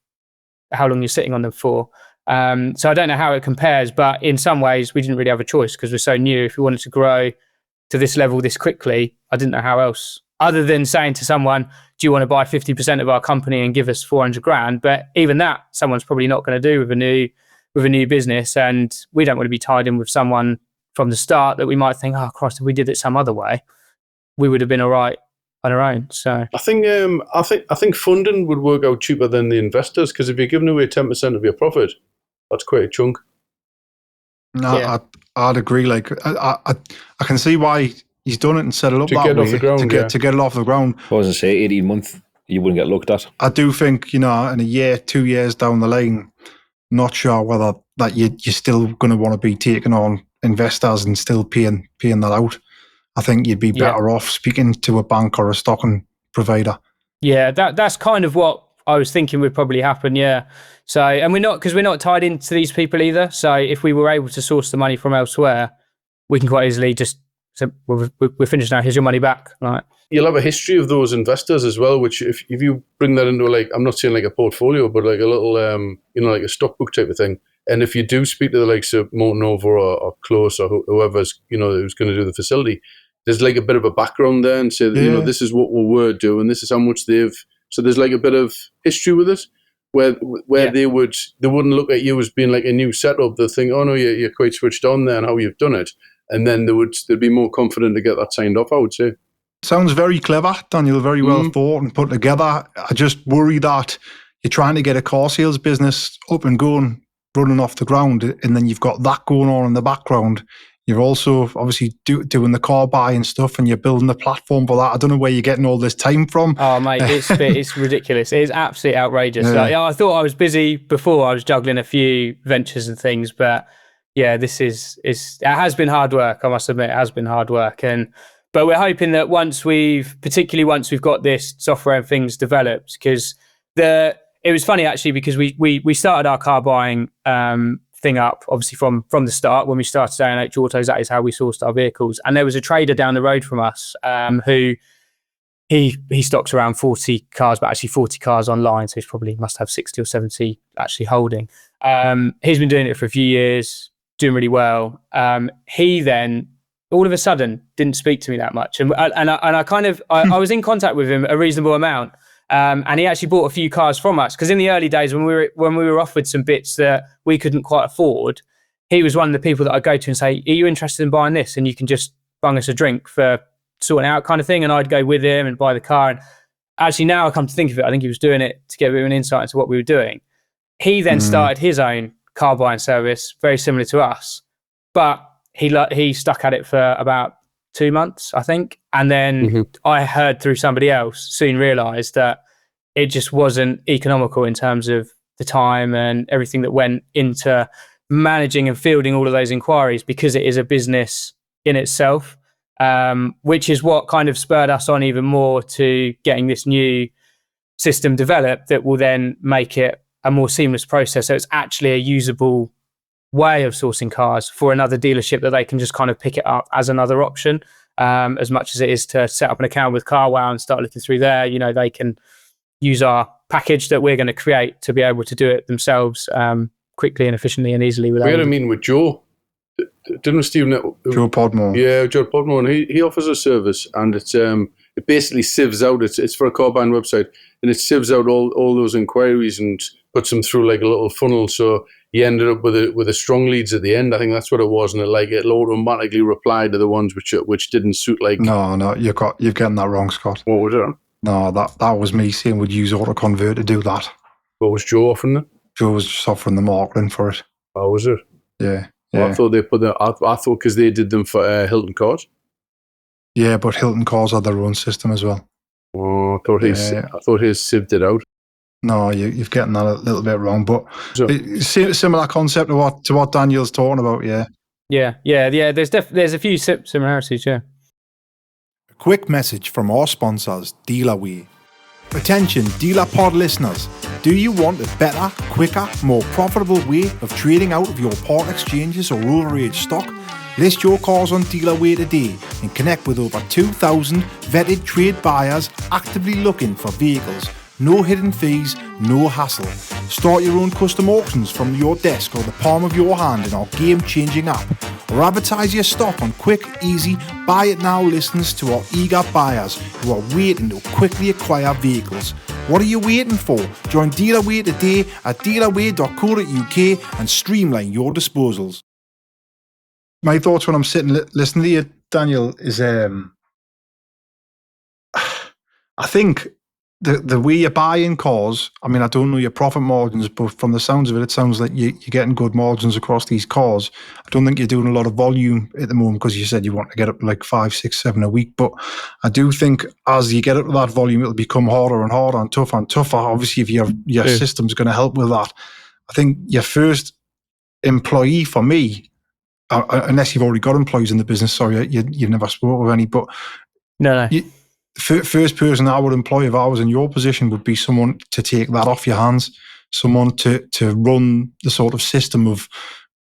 how long you're sitting on them for. So I don't know how it compares, but in some ways we didn't really have a choice because we're so new. If we wanted to grow to this level this quickly, I didn't know how else, other than saying to someone, do you want to buy 50% of our company and give us 400 grand? But even that, someone's probably not going to do with a new business. And we don't want to be tied in with someone from the start that we might think, oh Christ, if we did it some other way, we would have been all right on our own. So I think funding would work out cheaper than the investors, because if you're giving away 10% of your profit, that's quite a chunk. No, yeah. I'd agree. Like I can see why he's done it and set it up to that get way off the ground, to get it off the ground. I was going to say 18 months, you wouldn't get looked at. I do think, in a year, 2 years down the line, not sure whether that you're still going to want to be taking on investors and still paying that out. I think you'd be better off speaking to a bank or a stocking provider. Yeah, that's kind of what I was thinking would probably happen. Yeah. So, and we're not tied into these people either. So if we were able to source the money from elsewhere, we can quite easily just say, well, we're finished now. Here's your money back. Right. You'll have a history of those investors as well, which if you bring that into, like, I'm not saying like a portfolio, but like a little, like a stockbook type of thing. And if you do speak to the likes of Nova or Close or whoever's, who's going to do the facility, there's like a bit of a background there and say, this is what we were doing, this is how much so there's like a bit of history with it, where they wouldn't look at you as being like a new setup. They'll think, oh no, you're quite switched on there and how you've done it. And then they'd be more confident to get that signed off, I would say. Sounds very clever, Daniel, very well thought and put together. I just worry that you're trying to get a car sales business up and going, running off the ground, and then you've got that going on in the background. You're also obviously doing the car buying stuff, and you're building the platform for that. I don't know where you're getting all this time from. Oh, mate, it's ridiculous. It is absolutely outrageous. Yeah. I thought I was busy before. I was juggling a few ventures and things, but yeah, it has been hard work. I must admit, it has been hard work. But we're hoping that once we've got this software and things developed, because it was funny actually, because we started our car buying thing up obviously from the start. When we started A&H Autos, that is how we sourced our vehicles. And there was a trader down the road from us who he stocks around 40 cars, but actually 40 cars online, so he probably must have 60 or 70 actually holding. He's been doing it for a few years, doing really well. He then all of a sudden didn't speak to me that much, and I kind of I was in contact with him a reasonable amount. And he actually bought a few cars from us, because in the early days when we were offered some bits that we couldn't quite afford, he was one of the people that I go to and say, are you interested in buying this? And you can just bung us a drink for sorting out kind of thing. And I'd go with him and buy the car. And actually now I come to think of it, I think he was doing it to get a bit of an insight into what we were doing. He then started his own car buying service, very similar to us, but he stuck at it for about 2 months, I think. And then I heard through somebody else, soon realised that it just wasn't economical in terms of the time and everything that went into managing and fielding all of those inquiries, because it is a business in itself, which is what kind of spurred us on even more to getting this new system developed that will then make it a more seamless process. So it's actually a usable way of sourcing cars for another dealership, that they can just kind of pick it up as another option, as much as it is to set up an account with CarWow and start looking through there. They can use our package that we're going to create to be able to do it themselves quickly and efficiently and easily. We had a meeting with Joe, didn't we, Stephen? Joe Podmore. Yeah, Joe Podmore, and he offers a service, and it basically sieves out. It's for a car buying website, and it sieves out all those inquiries and puts them through like a little funnel. So you ended up with a strong leads at the end. I think that's what it was, and it'll automatically reply to the ones which didn't suit. No, you're getting that wrong, Scott. What was it? No, that was me saying we'd use autoconvert to do that. What was Joe offering it? Joe was just offering the marketing for it. Oh, was it? Yeah. Well, I thought they put I thought because they did them for Hilton Cars. Yeah, but Hilton Cars had their own system as well. Oh, I thought he sieved it out. No, you've getting that a little bit wrong, but So, similar concept to what Daniel's talking about. Yeah. There's a few similarities. Yeah. A quick message from our sponsors, Dealerway. Attention, DealerPod listeners. Do you want a better, quicker, more profitable way of trading out of your part exchanges or overage stock? List your cars on Dealerway today and connect with over 2,000 vetted trade buyers actively looking for vehicles. No hidden fees, no hassle. Start your own custom auctions from your desk or the palm of your hand in our game-changing app. Or advertise your stock on quick, easy, buy it now listings to our eager buyers who are waiting to quickly acquire vehicles. What are you waiting for? Join Dealerway today at dealerway.co.uk and streamline your disposals. My thoughts when I'm sitting listening to you, Daniel, is I think the way you're buying cars, I mean, I don't know your profit margins, but from the sounds of it, it sounds like you're getting good margins across these cars. I don't think you're doing a lot of volume at the moment because you said you want to get up like 5, 6, 7 a week. But I do think as you get up to that volume, it'll become harder and harder and tougher and tougher. Obviously, if your system's going to help with that. I think your first employee for me, unless you've already got employees in the business, sorry, you've never spoken of any, but No. First person I would employ if I was in your position would be someone to take that off your hands, someone to run the sort of system of,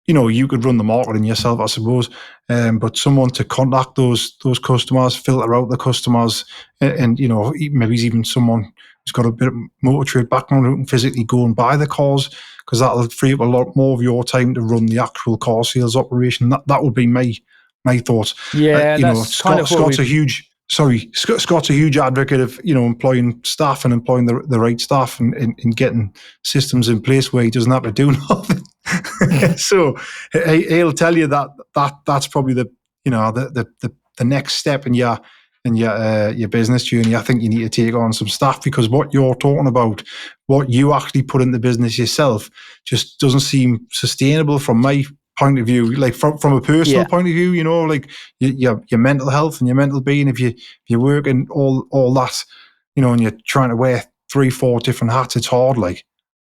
you could run the marketing yourself, I suppose, but someone to contact those customers, filter out the customers, and maybe even someone who's got a bit of motor trade background who can physically go and buy the cars, because that'll free up a lot more of your time to run the actual car sales operation. That would be my thoughts. Yeah, that's kind of Scott's a huge advocate of employing staff and employing the right staff and getting systems in place where he doesn't have to do nothing. So he'll tell you that's probably the next step in your business journey. I think you need to take on some staff, because what you're talking about, what you actually put in the business yourself, just doesn't seem sustainable from my point of view, like from a personal point of view, like your mental health and your mental being, if you're working all that, and you're trying to wear 3-4 different hats, it's hard, like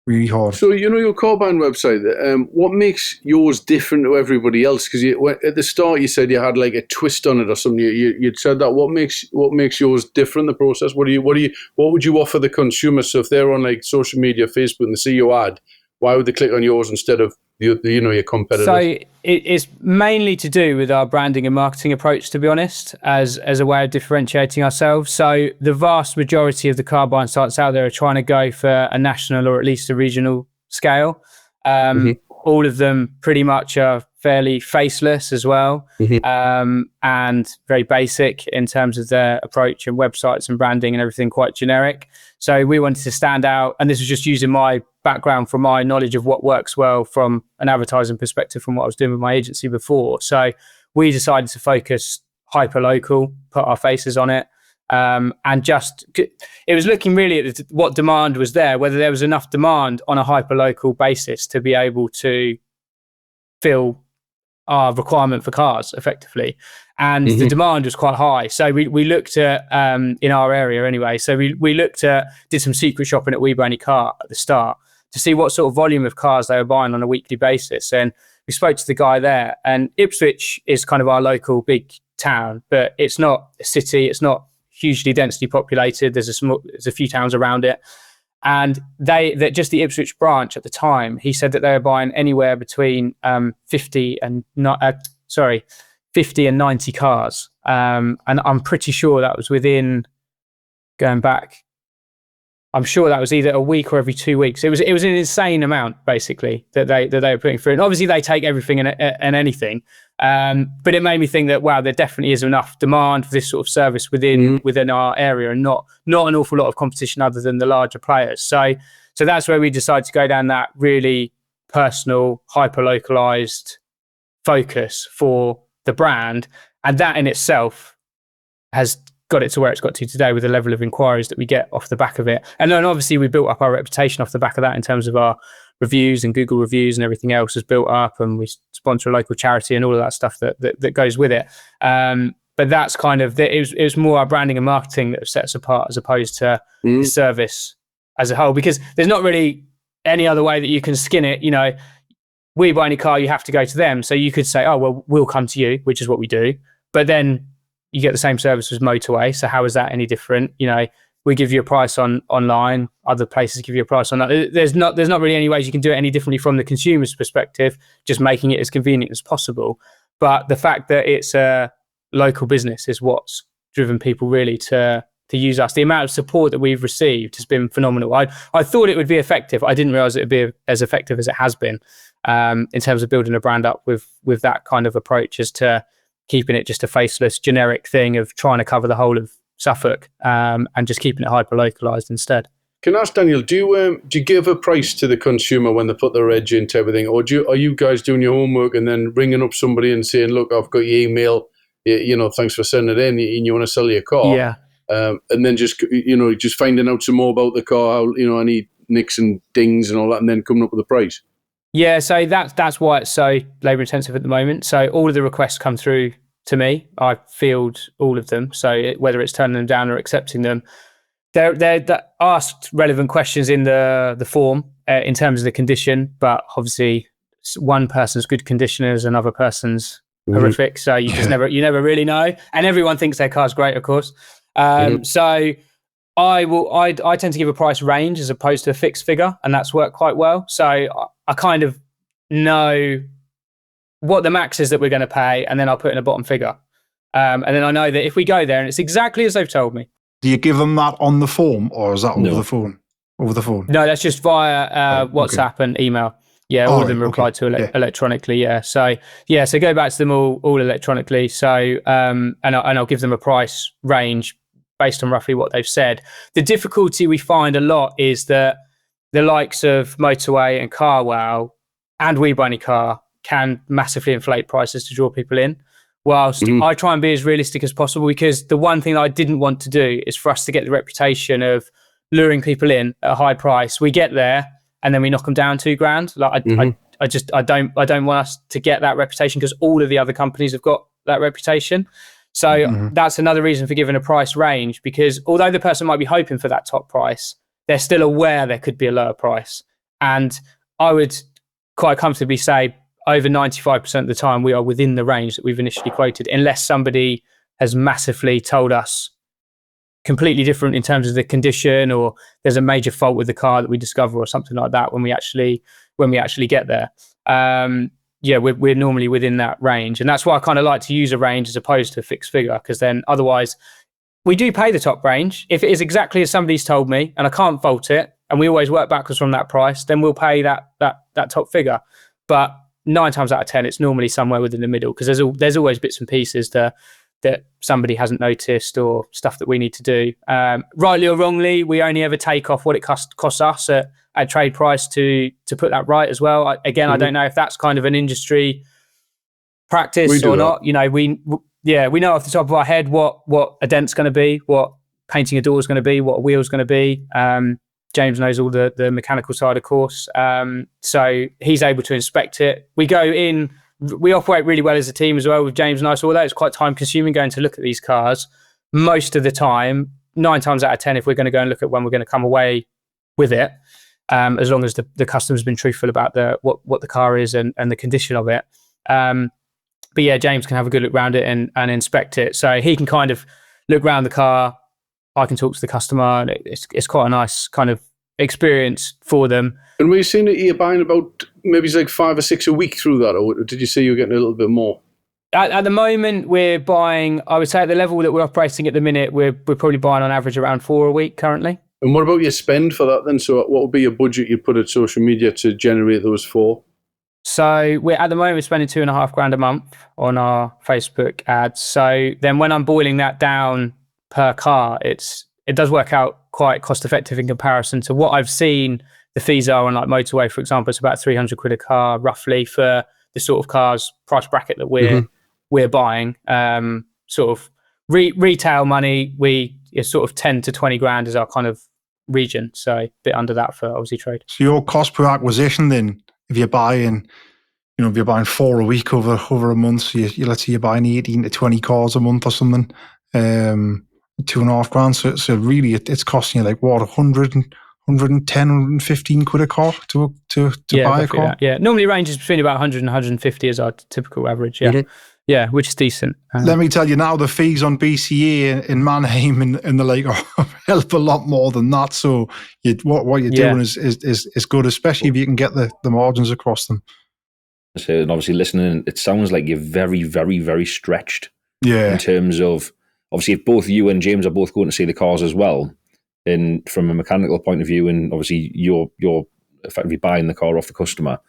really hard. So your car buying website, what makes yours different to everybody else? Because at the start you said you had like a twist on it or something. You'd said that. What makes yours different? The process. What would you offer the consumer? So if they're on like social media, Facebook, and they see your ad, why would they click on yours instead of your competitors? So it's mainly to do with our branding and marketing approach, to be honest, as a way of differentiating ourselves. So the vast majority of the car buying sites out there are trying to go for a national or at least a regional scale. All of them pretty much are fairly faceless as well, and very basic in terms of their approach and websites and branding and everything, quite generic. So we wanted to stand out, and this was just using my background from my knowledge of what works well from an advertising perspective from what I was doing with my agency before. So we decided to focus hyper local, put our faces on it, and it was looking really at what demand was there, whether there was enough demand on a hyper local basis to be able to fill our requirement for cars effectively. And the demand was quite high. So we looked at, in our area anyway, so we did some secret shopping at We Buy Any Car at the start to see what sort of volume of cars they were buying on a weekly basis. And we spoke to the guy there, and Ipswich is kind of our local big town, but it's not a city, it's not hugely densely populated. There's a few towns around it. And just the Ipswich branch at the time, he said that they were buying anywhere between 50 and 90 cars. And I'm pretty sure that was within, going back, I'm sure that was either a week or every 2 weeks. It was an insane amount, basically, that they were putting through. And obviously they take everything and anything. But it made me think that, wow, there definitely is enough demand for this sort of service within our area, and not an awful lot of competition other than the larger players. So that's where we decided to go down that really personal, hyper-localized focus for the brand. And that in itself has got it to where it's got to today with the level of inquiries that we get off the back of it. And then obviously we built up our reputation off the back of that in terms of our reviews, and Google reviews and everything else has built up, and we sponsor a local charity and all of that stuff that goes with it. But that's kind of, it was more our branding and marketing that sets us apart as opposed to the service as a whole, because there's not really any other way that you can skin it. You know, we buy any car, you have to go to them. So you could say, oh, well, we'll come to you, which is what we do. But then you get the same service as Motorway. So how is that any different? You know, we give you a price online. Other places give you a price on that. There's not really any ways you can do it any differently from the consumer's perspective, just making it as convenient as possible. But the fact that it's a local business is what's driven people really to use us. The amount of support that we've received has been phenomenal. I thought it would be effective. I didn't realize it would be as effective as it has been in terms of building a brand up with that kind of approach, as to keeping it just a faceless, generic thing of trying to cover the whole of Suffolk and just keeping it hyper-localised instead. Can I ask, Daniel, do you give a price to the consumer when they put their reg into everything, or are you guys doing your homework and then ringing up somebody and saying, look, I've got your email, you know, thanks for sending it in, and you want to sell your car? Yeah. And then just finding out some more about the car, how, you know, any nicks and dings and all that, and then coming up with a price? Yeah, so that's why it's so labour intensive at the moment. So all of the requests come through to me. I field all of them. So whether it's turning them down or accepting them, they're asked relevant questions in the form in terms of the condition. But obviously, one person's good condition is another person's horrific. So you never really know. And everyone thinks their car's great, of course. So I tend to give a price range as opposed to a fixed figure, and that's worked quite well. So I kind of know what the max is that we're going to pay, and then I'll put in a bottom figure. And then I know that if we go there and it's exactly as they've told me. Do you give them that on the form, or is that over the phone? Over the phone? No, that's just via WhatsApp and email. Yeah, all of them are replied to electronically. Yeah, so go back to them all electronically. So and I'll give them a price range based on roughly what they've said. The difficulty we find a lot is that the likes of Motorway and CarWow and We Buy Any Car can massively inflate prices to draw people in, whilst I try and be as realistic as possible, because the one thing that I didn't want to do is for us to get the reputation of luring people in at a high price. We get there and then we knock them down $2,000. Like I don't want us to get that reputation, because all of the other companies have got that reputation. So that's another reason for giving a price range, because although the person might be hoping for that top price, they're still aware there could be a lower price. And I would quite comfortably say over 95% of the time we are within the range that we've initially quoted, unless somebody has massively told us completely different in terms of the condition, or there's a major fault with the car that we discover or something like that when we actually get there. We're normally within that range. And that's why I kind of like to use a range as opposed to a fixed figure, because then otherwise we do pay the top range. If it is exactly as somebody's told me and I can't fault it, and we always work backwards from that price, then we'll pay that top figure. But 9 times out of 10, it's normally somewhere within the middle, because there's always bits and pieces that somebody hasn't noticed, or stuff that we need to do. Rightly or wrongly, we only ever take off what it costs us at trade price to put that right as well. I don't know if that's kind of an industry practice or not. You know, we know off the top of our head what a dent's going to be, what painting a door is going to be, what a wheel's going to be. James knows all the mechanical side, of course. So he's able to inspect it. We go in, we operate really well as a team as well with James and I. So although it's quite time consuming going to look at these cars, most of the time, 9 times out of 10, if we're going to go and look at one, we're going to come away with it, as long as the customer's been truthful about what the car is and the condition of it. But yeah, James can have a good look around it and inspect it. So he can kind of look around the car. I can talk to the customer, and it's quite a nice kind of experience for them. And we've seen that you're buying about maybe it's like 5 or 6 a week through that, or did you say you're getting a little bit more? At the moment, we're buying, I would say at the level that we're operating at the minute, we're probably buying on average around 4 a week currently. And what about your spend for that then? So what would be your budget you put at social media to generate those 4? So we're at the moment spending $2,500 a month on our Facebook ads. So then when I'm boiling that down per car, it does work out quite cost effective in comparison to what I've seen the fees are on like motorway, for example. It's about £300 a car roughly for the sort of cars price bracket that we're buying. Sort of retail money, it's sort of 10 to 20 grand is our kind of region. So a bit under that for Aussie trade. So your cost per acquisition then, if you're buying 4 a week over a month, so let's say you're buying 18 to 20 cars a month or something, £2.5 grand. So really it's costing you like what, 110, 115 quid a car to buy a car? That. Yeah, normally ranges between about 100 and 150 is our typical average. Yeah. Yeah, which is decent. Let me tell you now, the fees on BCA in Mannheim and the like are a hell of a lot more than that. So what you're doing is good, especially if you can get the margins across them. So, and obviously listening, it sounds like you're very, very, very stretched. Yeah. In terms of, obviously, if both you and James are both going to see the cars as well, and from a mechanical point of view, and obviously you're effectively buying the car off the customer,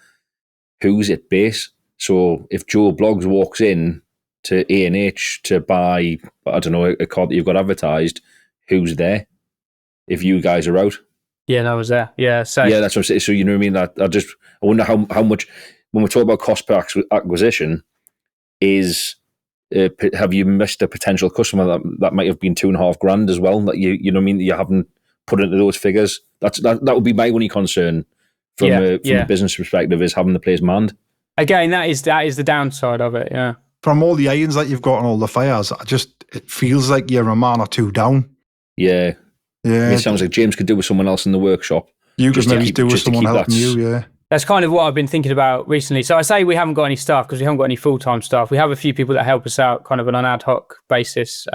who's at base? So if Joe Bloggs walks in to A&H to buy, I don't know, a car that you've got advertised, who's there? If you guys are out? Yeah, I was there. Yeah, so yeah, that's what I'm saying. So you know what I mean? I wonder how much, when we talk about cost per acquisition, have you missed a potential customer that might have been $2.5 grand as well? That you know what I mean? That you haven't put into those figures. That would be my only concern from a business perspective, is having the place manned. Again, that is the downside of it. Yeah. From all the irons that you've got and all the fires, it feels like you're a man or two down. Yeah. Yeah. I mean, it sounds like James could do with someone else in the workshop. You could maybe do with someone helping you, yeah. That's kind of what I've been thinking about recently. So I say we haven't got any staff because we haven't got any full-time staff. We have a few people that help us out kind of on an ad hoc basis.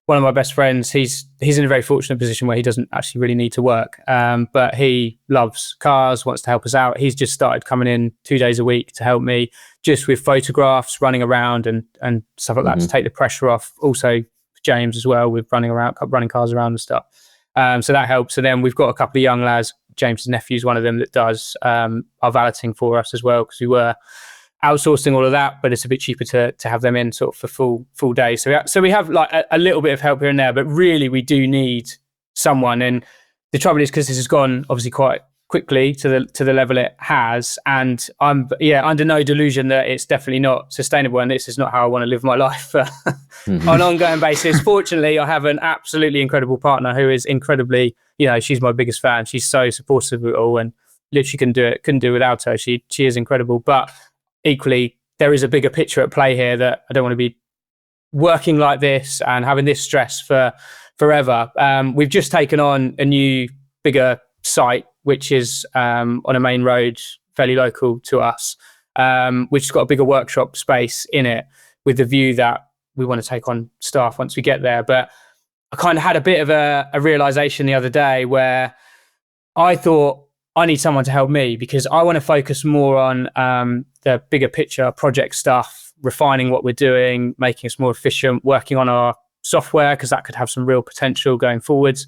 One of my best friends, he's in a very fortunate position where he doesn't actually really need to work, but he loves cars, wants to help us out. He's just started coming in 2 days a week to help me just with photographs, running around and stuff like that to take the pressure off. Also James as well with running cars around and stuff. So that helps. So then we've got a couple of young lads. James's nephew's one of them that does our valeting for us as well, because we were outsourcing all of that, but it's a bit cheaper to have them in sort of for full days. So we have like a little bit of help here and there, but really we do need someone. And the trouble is, because this has gone obviously quite quickly to the level it has, and I'm under no delusion that it's definitely not sustainable, and this is not how I want to live my life on an ongoing basis. Fortunately, I have an absolutely incredible partner who is incredibly, she's my biggest fan. She's so supportive of it all, and literally couldn't do without her. She is incredible, but equally, there is a bigger picture at play here that I don't want to be working like this and having this stress for forever. We've just taken on a new, bigger site, which is on a main road fairly local to us, which has got a bigger workshop space in it, with the view that we want to take on staff once we get there. But I kind of had a bit of a realization the other day where I thought, I need someone to help me because I want to focus more on the bigger picture project stuff, refining what we're doing, making us more efficient, working on our software, because that could have some real potential going forwards,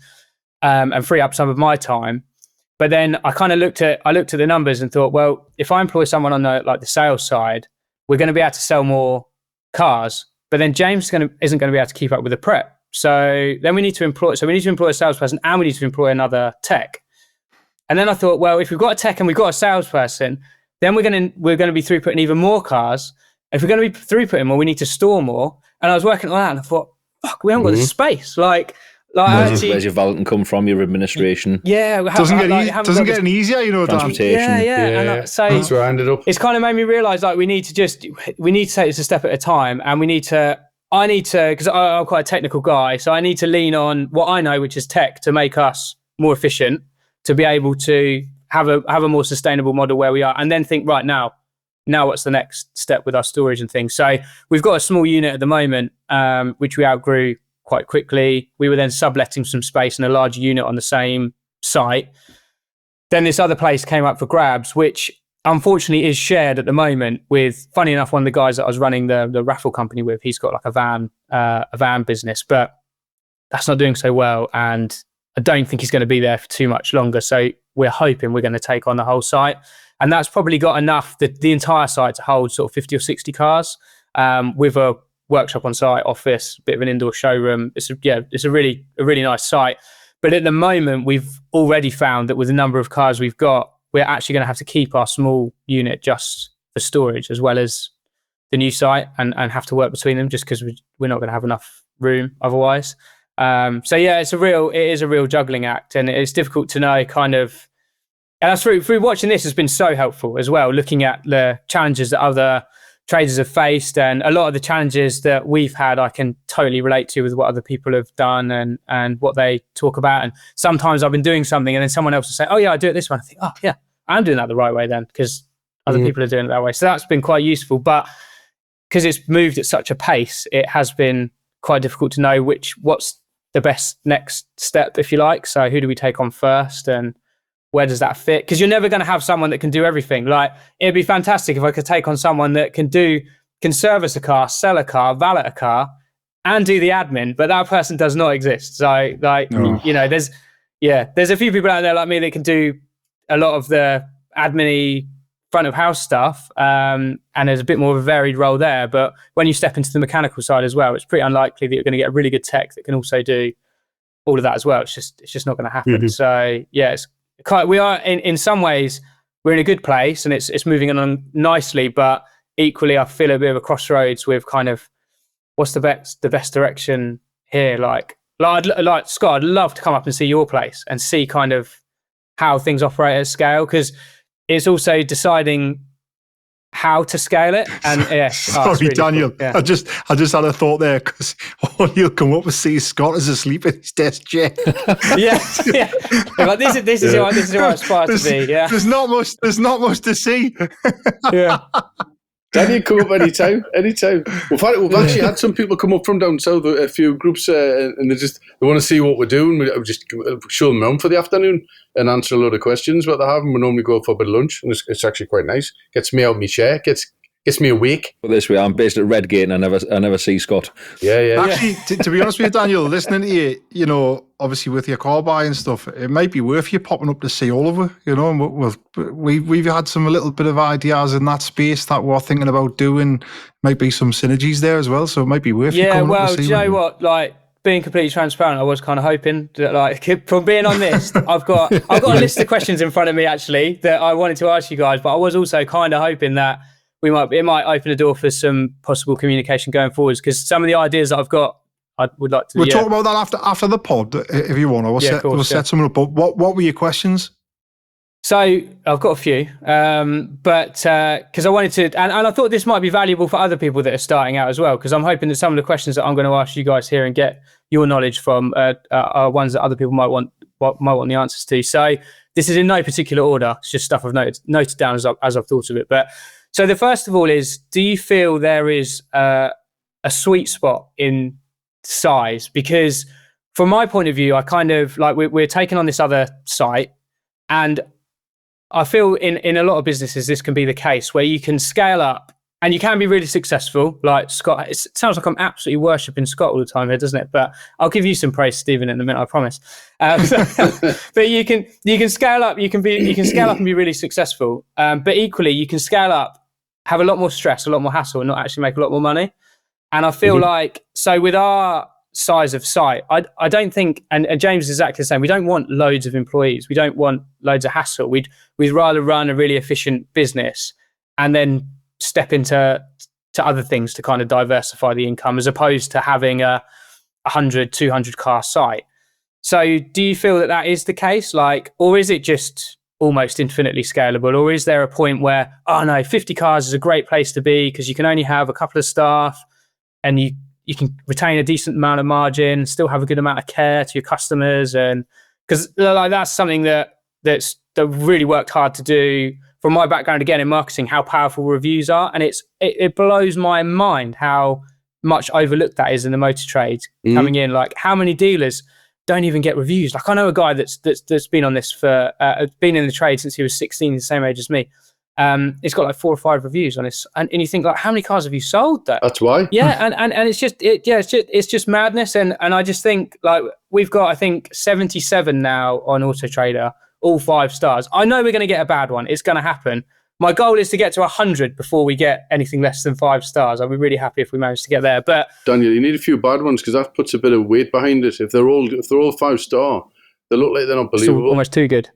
and free up some of my time. But then I kind of looked at the numbers and thought, well, if I employ someone on the sales side, we're going to be able to sell more cars. But then James isn't going to be able to keep up with the prep. So then we need to employ a salesperson, and we need to employ another tech. And then I thought, well, if we've got a tech and we've got a salesperson, then we're going to be throughputting even more cars. If we're going to be throughputting more, we need to store more. And I was working on that, and I thought, fuck, we haven't got the space. Where's your valeting come from? Your administration? Yeah, doesn't get any easier, transportation. And so that's where I ended up. It's kind of made me realise we need to take this a step at a time, and I need to, because I'm quite a technical guy, so I need to lean on what I know, which is tech, to make us more efficient, to be able to have a more sustainable model where we are, and then think, right, now what's the next step with our storage and things. So we've got a small unit at the moment, which we outgrew quite quickly. We were then subletting some space in a larger unit on the same site. Then this other place came up for grabs, which unfortunately is shared at the moment with, funny enough, one of the guys that I was running the raffle company with. He's got like a van business, but that's not doing so well, and I don't think he's going to be there for too much longer. So we're hoping we're going to take on the whole site. And that's probably got enough, the entire site, to hold sort of 50 or 60 cars, with a workshop on site, office, bit of an indoor showroom. It's a really nice site. But at the moment, we've already found that with the number of cars we've got, we're actually going to have to keep our small unit just for storage as well as the new site and have to work between them just because we're not going to have enough room otherwise. So yeah, it is a real juggling act, and it's difficult to know kind of, and that's through watching this has been so helpful as well, looking at the challenges that other traders have faced, and a lot of the challenges that we've had I can totally relate to with what other people have done and what they talk about. And sometimes I've been doing something and then someone else will say, oh yeah, I do it this way. I think, oh yeah, I'm doing that the right way then because other people are doing it that way. So that's been quite useful. But because it's moved at such a pace, it has been quite difficult to know what's the best next step, if you like. So who do we take on first and where does that fit? Because you're never going to have someone that can do everything. Like, it'd be fantastic if I could take on someone that can service a car, sell a car, valet a car, and do the admin, but that person does not exist. So, there's a few people out there like me that can do a lot of the admin-y front of house stuff, and there's a bit more of a varied role there. But when you step into the mechanical side as well, it's pretty unlikely that you're going to get a really good tech that can also do all of that as well. It's just not going to happen. So yeah, we are in some ways we're in a good place and it's moving on nicely, but equally I feel a bit of a crossroads with kind of what's the best direction here. Like Scott, I'd love to come up and see your place and see kind of how things operate at scale, because it's also deciding how to scale it. And sorry, really Daniel, cool. I just had a thought there, because all you'll come up and see Scott is asleep in his desk chair. yeah. Like, this is who I aspire to be. Yeah, there's not much to see. Yeah. Daniel, come up anytime. We've actually had some people come up from down south, a few groups, and they want to see what we're doing. We just show them around for the afternoon and answer a lot of questions what they have. And we normally go for a bit of lunch, and it's actually quite nice. Gets me out of my chair, gets me awake. Well, this way, I'm based at Redgate, and I never see Scott. Yeah. Actually, to be honest with you, Daniel, listening to you, obviously with your car buy and stuff, it might be worth you popping up to see Oliver. And we've had a little bit of ideas in that space that we're thinking about doing. Might be some synergies there as well, so it might be worth you coming up to see. Do you know what? Like, being completely transparent, I was kind of hoping that, like, from being on this, I've got a list of questions in front of me actually that I wanted to ask you guys, but I was also kind of hoping that it might open a door for some possible communication going forwards, because some of the ideas that I've got, I would like to. We'll talk about that after the pod if you want. We'll set something up. But what were your questions? So I've got a few, but because I wanted to, and I thought this might be valuable for other people that are starting out as well, because I'm hoping that some of the questions that I'm going to ask you guys here and get your knowledge from are ones that other people might want the answers to. So this is in no particular order. It's just stuff I've noted down as I've thought of it. But so the first of all is, do you feel there is a sweet spot in size? Because from my point of view, I kind of like we're taking on this other site, and I feel in a lot of businesses, this can be the case where you can scale up and you can be really successful. Like Scott, it sounds like I'm absolutely worshipping Scott all the time here, doesn't it? But I'll give you some praise, Stephen, in a minute, I promise. But you can scale up. You can scale up and be really successful. But equally, you can scale up, have a lot more stress, a lot more hassle, and not actually make a lot more money. And I feel like, so with our size of site, I don't think, and James is exactly the same, we don't want loads of employees, we don't want loads of hassle, we'd rather run a really efficient business and then step into other things to kind of diversify the income, as opposed to having a 100, 200 car site. So do you feel that is the case, like, or is it just almost infinitely scalable, or is there a point where, 50 cars is a great place to be because you can only have a couple of staff and you can retain a decent amount of margin, still have a good amount of care to your customers? And because that's something that really worked hard to do. From my background, again, in marketing, how powerful reviews are. And it blows my mind how much overlooked that is in the motor trade coming in. Like, how many dealers don't even get reviews? Like, I know a guy that's been on this for, been in the trade since he was 16, the same age as me. It's got like 4 or 5 reviews on this, and you think, like, how many cars have you sold? That's why. Yeah, and it's just madness, and I just think, like, we've got, I think, 77 now on Autotrader, all 5 stars. I know we're going to get a bad one. It's going to happen. My goal is to get to 100 before we get anything less than 5 stars. I'll be really happy if we manage to get there. But Daniel, you need a few bad ones, because that puts a bit of weight behind it. If they're all 5-star, They look like they're not Still believable. almost too good.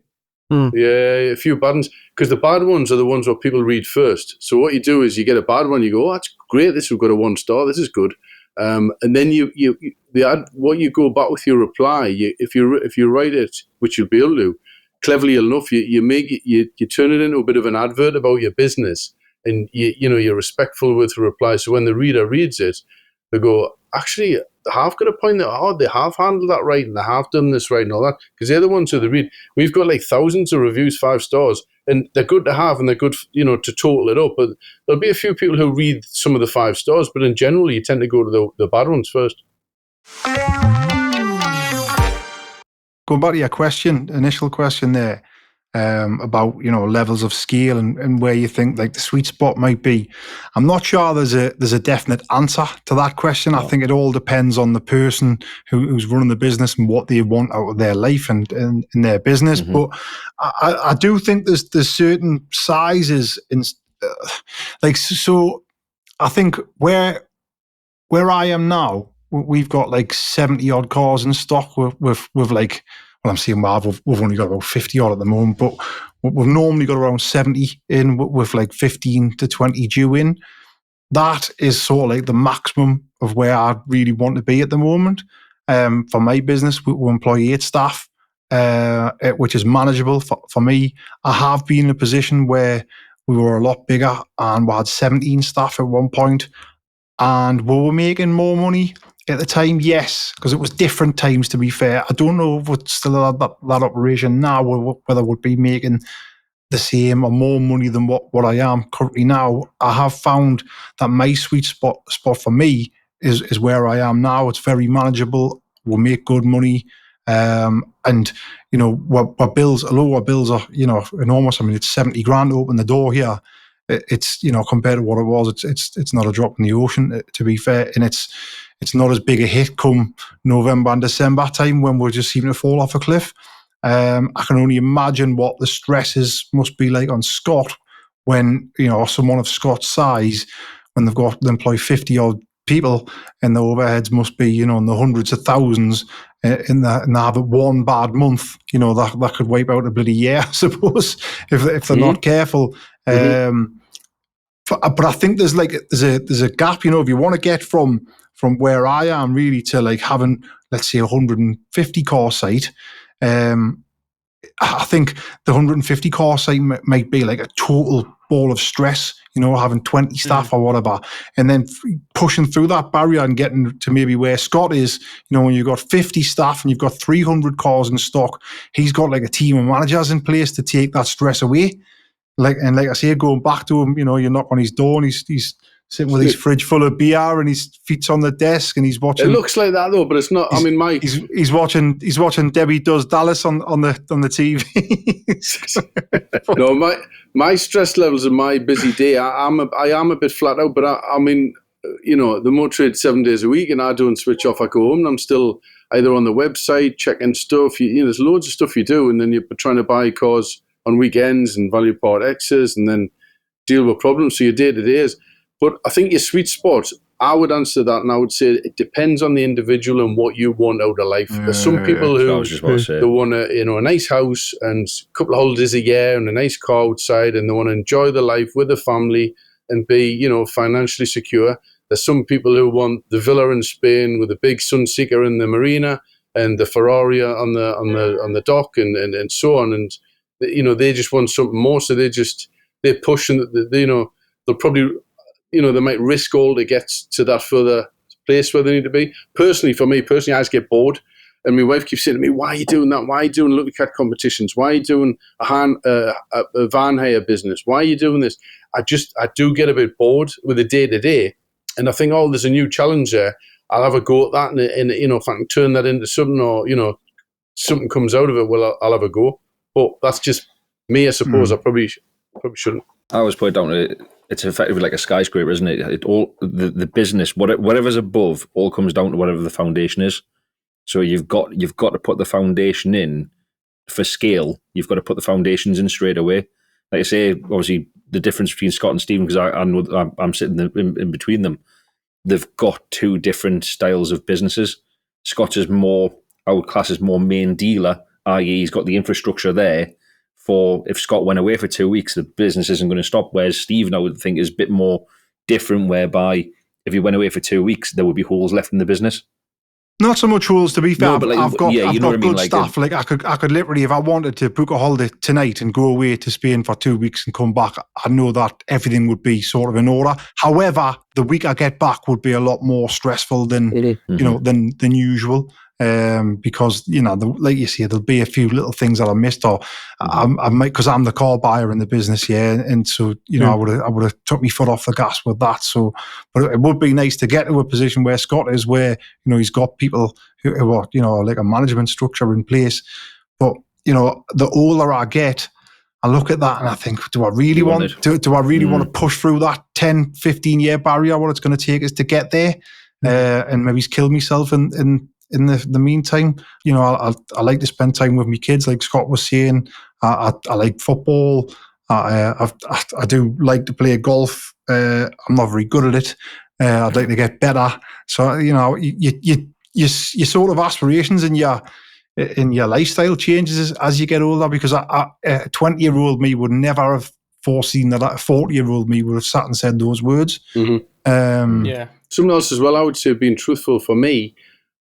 Yeah, a few bad ones. Because the bad ones are the ones where people read first. So what you do is you get a bad one, you go, oh, that's great, this has got a 1 star, this is good. And then what you go back with your reply, if you write it, which you'll be able to, cleverly enough, you turn it into a bit of an advert about your business, and you're respectful with the reply. So when the reader reads it, they go, actually, they have got a point that they have handled that right, and they have done this right and all that. Because they're the ones who they read. We've got like thousands of reviews, 5 stars, and they're good to have, and they're good, to total it up. But there'll be a few people who read some of the 5 stars, but in general, you tend to go to the bad ones first. Going back to your initial question there, about levels of scale and where you think like the sweet spot might be. I'm not sure there's a definite answer to that question. No. I think it all depends on the person who's running the business and what they want out of their life and in their business. Mm-hmm. But I do think there's certain sizes in so I think where I am now, we've got like 70 odd cars in stock with like, well, I'm saying we've only got about 50 odd at the moment, but we've normally got around 70 in with like 15 to 20 due in. That is sort of like the maximum of where I really want to be at the moment. For my business, we employ 8 staff, which is manageable for me. I have been in a position where we were a lot bigger and we had 17 staff at one point, and we were making more money at the time, yes, because it was different times, to be fair. I don't know if it's still that operation now, whether we'd be making the same or more money than what I am currently now. I have found that my sweet spot for me is where I am now. It's very manageable. We'll make good money. And, our bills, although our bills are, enormous. I mean, it's 70 grand to open the door here. It's, compared to what it was, it's not a drop in the ocean, to be fair. And it's not as big a hit come November and December time when we just seem to fall off a cliff. I can only imagine what the stresses must be like on Scott when, someone of Scott's size, when they've got to employ 50 odd people and the overheads must be, in the hundreds of thousands, and they have one bad month, that could wipe out a bloody year, I suppose, if they're not careful. But I think there's a gap, if you want to get from where I am really to like having, let's say, 150 car site. I think the 150 car site might be like a total ball of stress, having 20 staff or whatever, and then pushing through that barrier and getting to maybe where Scott is, when you've got 50 staff and you've got 300 cars in stock, he's got like a team of managers in place to take that stress away. Like I say, going back to him, you knock on his door and he's sitting with his fridge full of beer and his feet's on the desk and he's watching. It looks like that though, but it's not. I mean, he's watching Debbie Does Dallas on the TV. No, my stress levels in my busy day, I am a bit flat out, but I mean, the motor trade 7 days a week, and I don't switch off. I go home and I'm still either on the website checking stuff. There's loads of stuff you do, and then you're trying to buy cars on weekends and value part X's, and then deal with problems. So your day to day is. But I think your sweet spot, I would answer that, and I would say it depends on the individual and what you want out of life. There's some people who they want a nice house and a couple of holidays a year and a nice car outside, and they want to enjoy their life with the family and be, financially secure. There's some people who want the villa in Spain with a big sunseeker in the marina and the Ferrari on the dock and so on. And they just want something more, so they're pushing. They'll probably. They might risk all to get to that further place where they need to be. For me, I just get bored. And my wife keeps saying to me, why are you doing that? Why are you doing Lucky Cat competitions? Why are you doing a van hire business? Why are you doing this? I do get a bit bored with the day-to-day. And I think, there's a new challenge there. I'll have a go at that. And if I can turn that into something or, something comes out of it, well, I'll have a go. But that's just me, I suppose. I probably shouldn't. I always put it down to it's effectively like a skyscraper, isn't it? It all the business, whatever's above, all comes down to whatever the foundation is. So you've got to put the foundation in for scale. You've got to put the foundations in straight away. Like I say, obviously the difference between Scott and Stephen, because I know I'm sitting in between them. They've got 2 different styles of businesses. Scott is more, I would class as more main dealer, i.e. he's got the infrastructure there for if Scott went away for 2 weeks, the business isn't going to stop. Whereas Steve, I would think, is a bit more different, whereby if he went away for 2 weeks, there would be holes left in the business. Not so much rules, to be fair. No, but like, I've got you know what I mean? good Like, staff. Like I could literally, if I wanted to book a holiday tonight and go away to Spain for 2 weeks and come back, I know that everything would be sort of in order. However, the week I get back would be a lot more stressful than than usual. Because like you say, there'll be a few little things that I missed, or I might, because I'm the car buyer in the business, and so I would have took my foot off the gas with that. So, but it would be nice to get to a position where Scott is, where he's got people who are like a management structure in place. But the older I get, I look at that and I think, do I really want to push through that 10, 15 year barrier? What it's going to take is to get there, and maybe kill myself in the meantime. I like to spend time with my kids, like Scott was saying. I like football. I do like to play golf. I'm not very good at it. I'd like to get better. So you sort of aspirations in your lifestyle changes as you get older. Because a 20-year-old me would never have foreseen that a 40-year-old me would have sat and said those words. Something else as well, I would say, being truthful for me,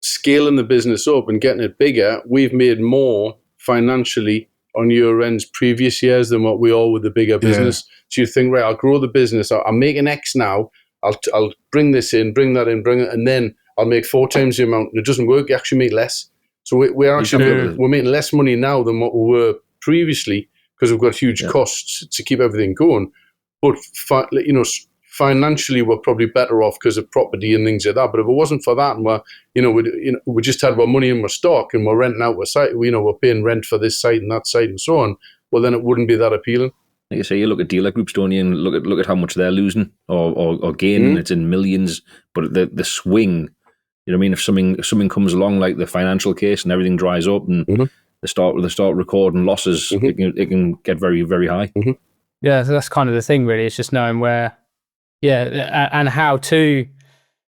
scaling the business up and getting it bigger, we've made more financially on year ends previous years than what we are with the bigger business. So you think, right, I'll grow the business. I'm making X now. I'll bring this in, bring that in, bring it, and then I'll make 4 times the amount. And it doesn't work. You actually make less. So we're making less money now than what we were previously, because we've got huge costs to keep everything going. But financially, we're probably better off because of property and things like that. But if it wasn't for that, and we just had our money in our stock and we're renting out a site, we're paying rent for this site and that site and so on, well, then it wouldn't be that appealing. Like you say, you look at dealer groups, don't you, and look at how much they're losing or gaining. It's in millions. But the swing, you know what I mean? If something comes along like the financial case and everything dries up and they start recording losses, it can get very, very high. Yeah, so that's kind of the thing, really. It's just knowing where. Yeah, and how to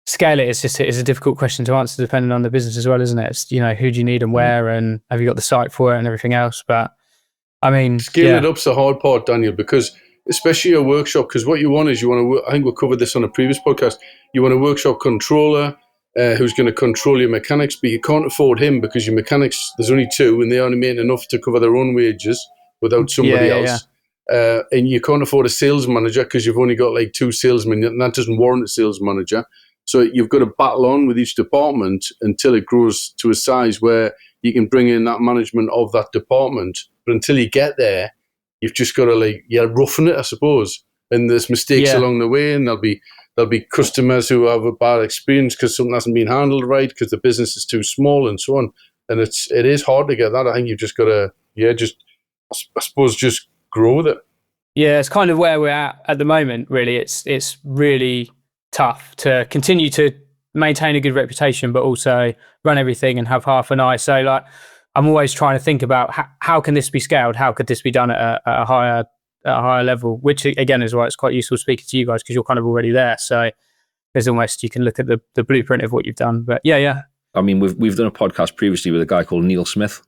scale it is a difficult question to answer, depending on the business as well, isn't it? It's, who do you need and where, and have you got the site for it and everything else? But I mean, scaling it up's the hard part, Daniel, because especially a workshop. Because what you want is I think we covered this on a previous podcast. You want a workshop controller who's going to control your mechanics, but you can't afford him because your mechanics, there's only 2, and they only make enough to cover their own wages without somebody else. Yeah. And you can't afford a sales manager because you've only got like 2 salesmen, and that doesn't warrant a sales manager. So you've got to battle on with each department until it grows to a size where you can bring in that management of that department. But until you get there, you've just got to roughing it, I suppose. And there's mistakes along the way, and there'll be customers who have a bad experience because something hasn't been handled right because the business is too small and so on. And it is hard to get that. I think you've just got to just grow with it. Yeah, it's kind of where we're at the moment, really. It's really tough to continue to maintain a good reputation, but also run everything and have half an eye. So I'm always trying to think about how can this be scaled? How could this be done at a higher level? Which again is why it's quite useful speaking to you guys, because you're kind of already there. So there's almost, you can look at the blueprint of what you've done. But yeah. I mean, we've done a podcast previously with a guy called Neil Smith.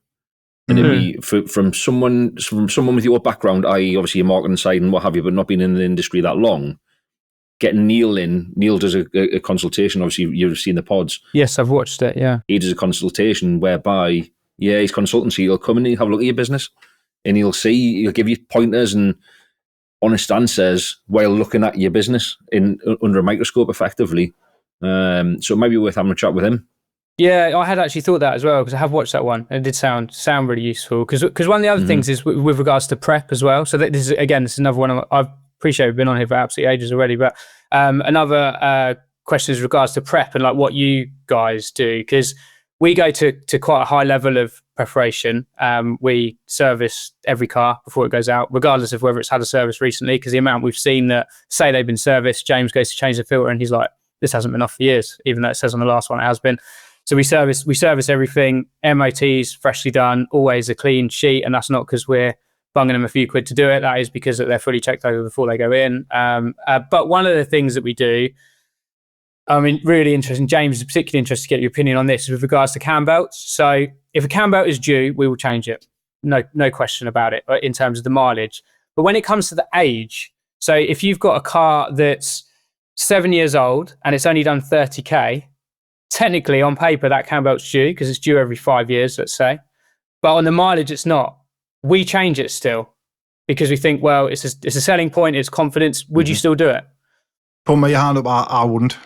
And it'd be from someone with your background, i.e. obviously your marketing side and what have you, but not been in the industry that long, getting Neil in. Neil does a consultation. Obviously, you've seen the pods. Yes, I've watched it, yeah. He does a consultation whereby, his consultancy, he'll come in and have a look at your business and he'll give you pointers and honest answers while looking at your business under a microscope effectively. So it might be worth having a chat with him. Yeah, I had actually thought that as well, because I have watched that one and it did sound really useful. Because one of the other things is with regards to prep as well. So this is another one. I appreciate we've been on here for absolutely ages already. But another question is regards to prep and what you guys do, because we go to quite a high level of preparation. We service every car before it goes out, regardless of whether it's had a service recently. Because the amount we've seen that say they've been serviced, James goes to change the filter and he's like, "This hasn't been off for years," even though it says on the last one it has been. So we service everything. MOTs freshly done, always a clean sheet, and that's not because we're bunging them a few quid to do it. That is because they're fully checked over before they go in. But one of the things that we do I mean, really interesting. James is particularly interested to get your opinion on this with regards to cam belts. So if a cam belt is due, we will change it. No question about it in terms of the mileage. But when it comes to the age, so if you've got a car that's 7 years old and it's only done 30k, technically on paper that cam belt's due because it's due every 5 years, let's say. But on the mileage, it's not. We change it still because we think, well, it's a selling point, it's confidence. Would you still do it? Put my hand up, I wouldn't.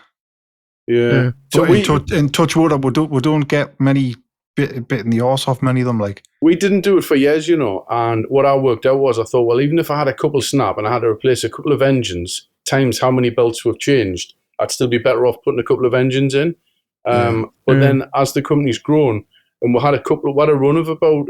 Yeah. So in touch wood, we don't get many bit in the arse off many of them. Like, we didn't do it for years, and what I worked out was I thought, well, even if I had a couple snap and I had to replace a couple of engines times how many belts we've changed, I'd still be better off putting a couple of engines in. But then as the company's grown, and we had a run of about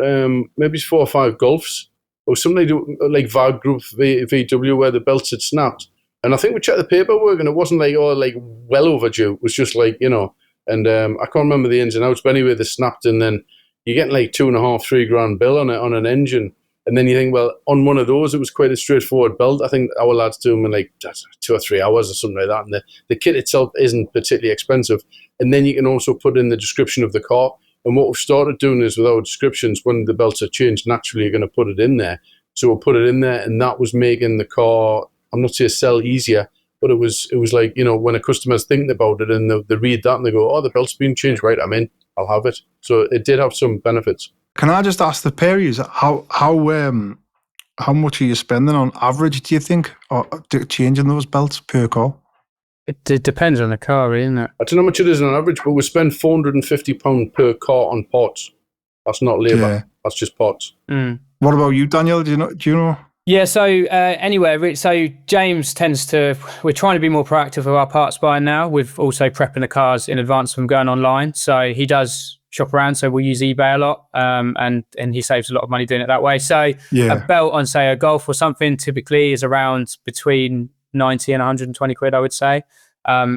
maybe 4 or 5 Golfs or something like VAG Group VW where the belts had snapped. And I think we checked the paperwork and it wasn't well overdue. It was just and I can't remember the ins and outs, but anyway, they snapped, and then you're getting like $2,500, $3,000 bill on an engine. And then you think, well, on one of those, it was quite a straightforward belt. I think our lads do them in like 2 or 3 hours or something like that. And the kit itself isn't particularly expensive. And then you can also put in the description of the car. And what we've started doing is with our descriptions, when the belts are changed, naturally you're going to put it in there. So we'll put it in there, and that was making the car, I'm not saying sell easier, but it was like, when a customer's thinking about it and they read that and they go, oh, the belt's been changed, right, I'm in, I'll have it. So it did have some benefits. can I just ask the pair of you, how much are you spending on average, do you think, or changing those belts per car? It depends on the car, really, isn't it? I don't know how much it is on average, but we spend £450 per car on parts. That's not labour. Yeah. That's just parts. What about you, Daniel? Do you know? Yeah, so so James we're trying to be more proactive with our parts buying now. We've also prepping the cars in advance from going online. So he does shop around, so we'll use eBay a lot, and he saves a lot of money doing it that way. So a belt on, say, a Golf or something typically is around between 90 and 120 quid, I would say.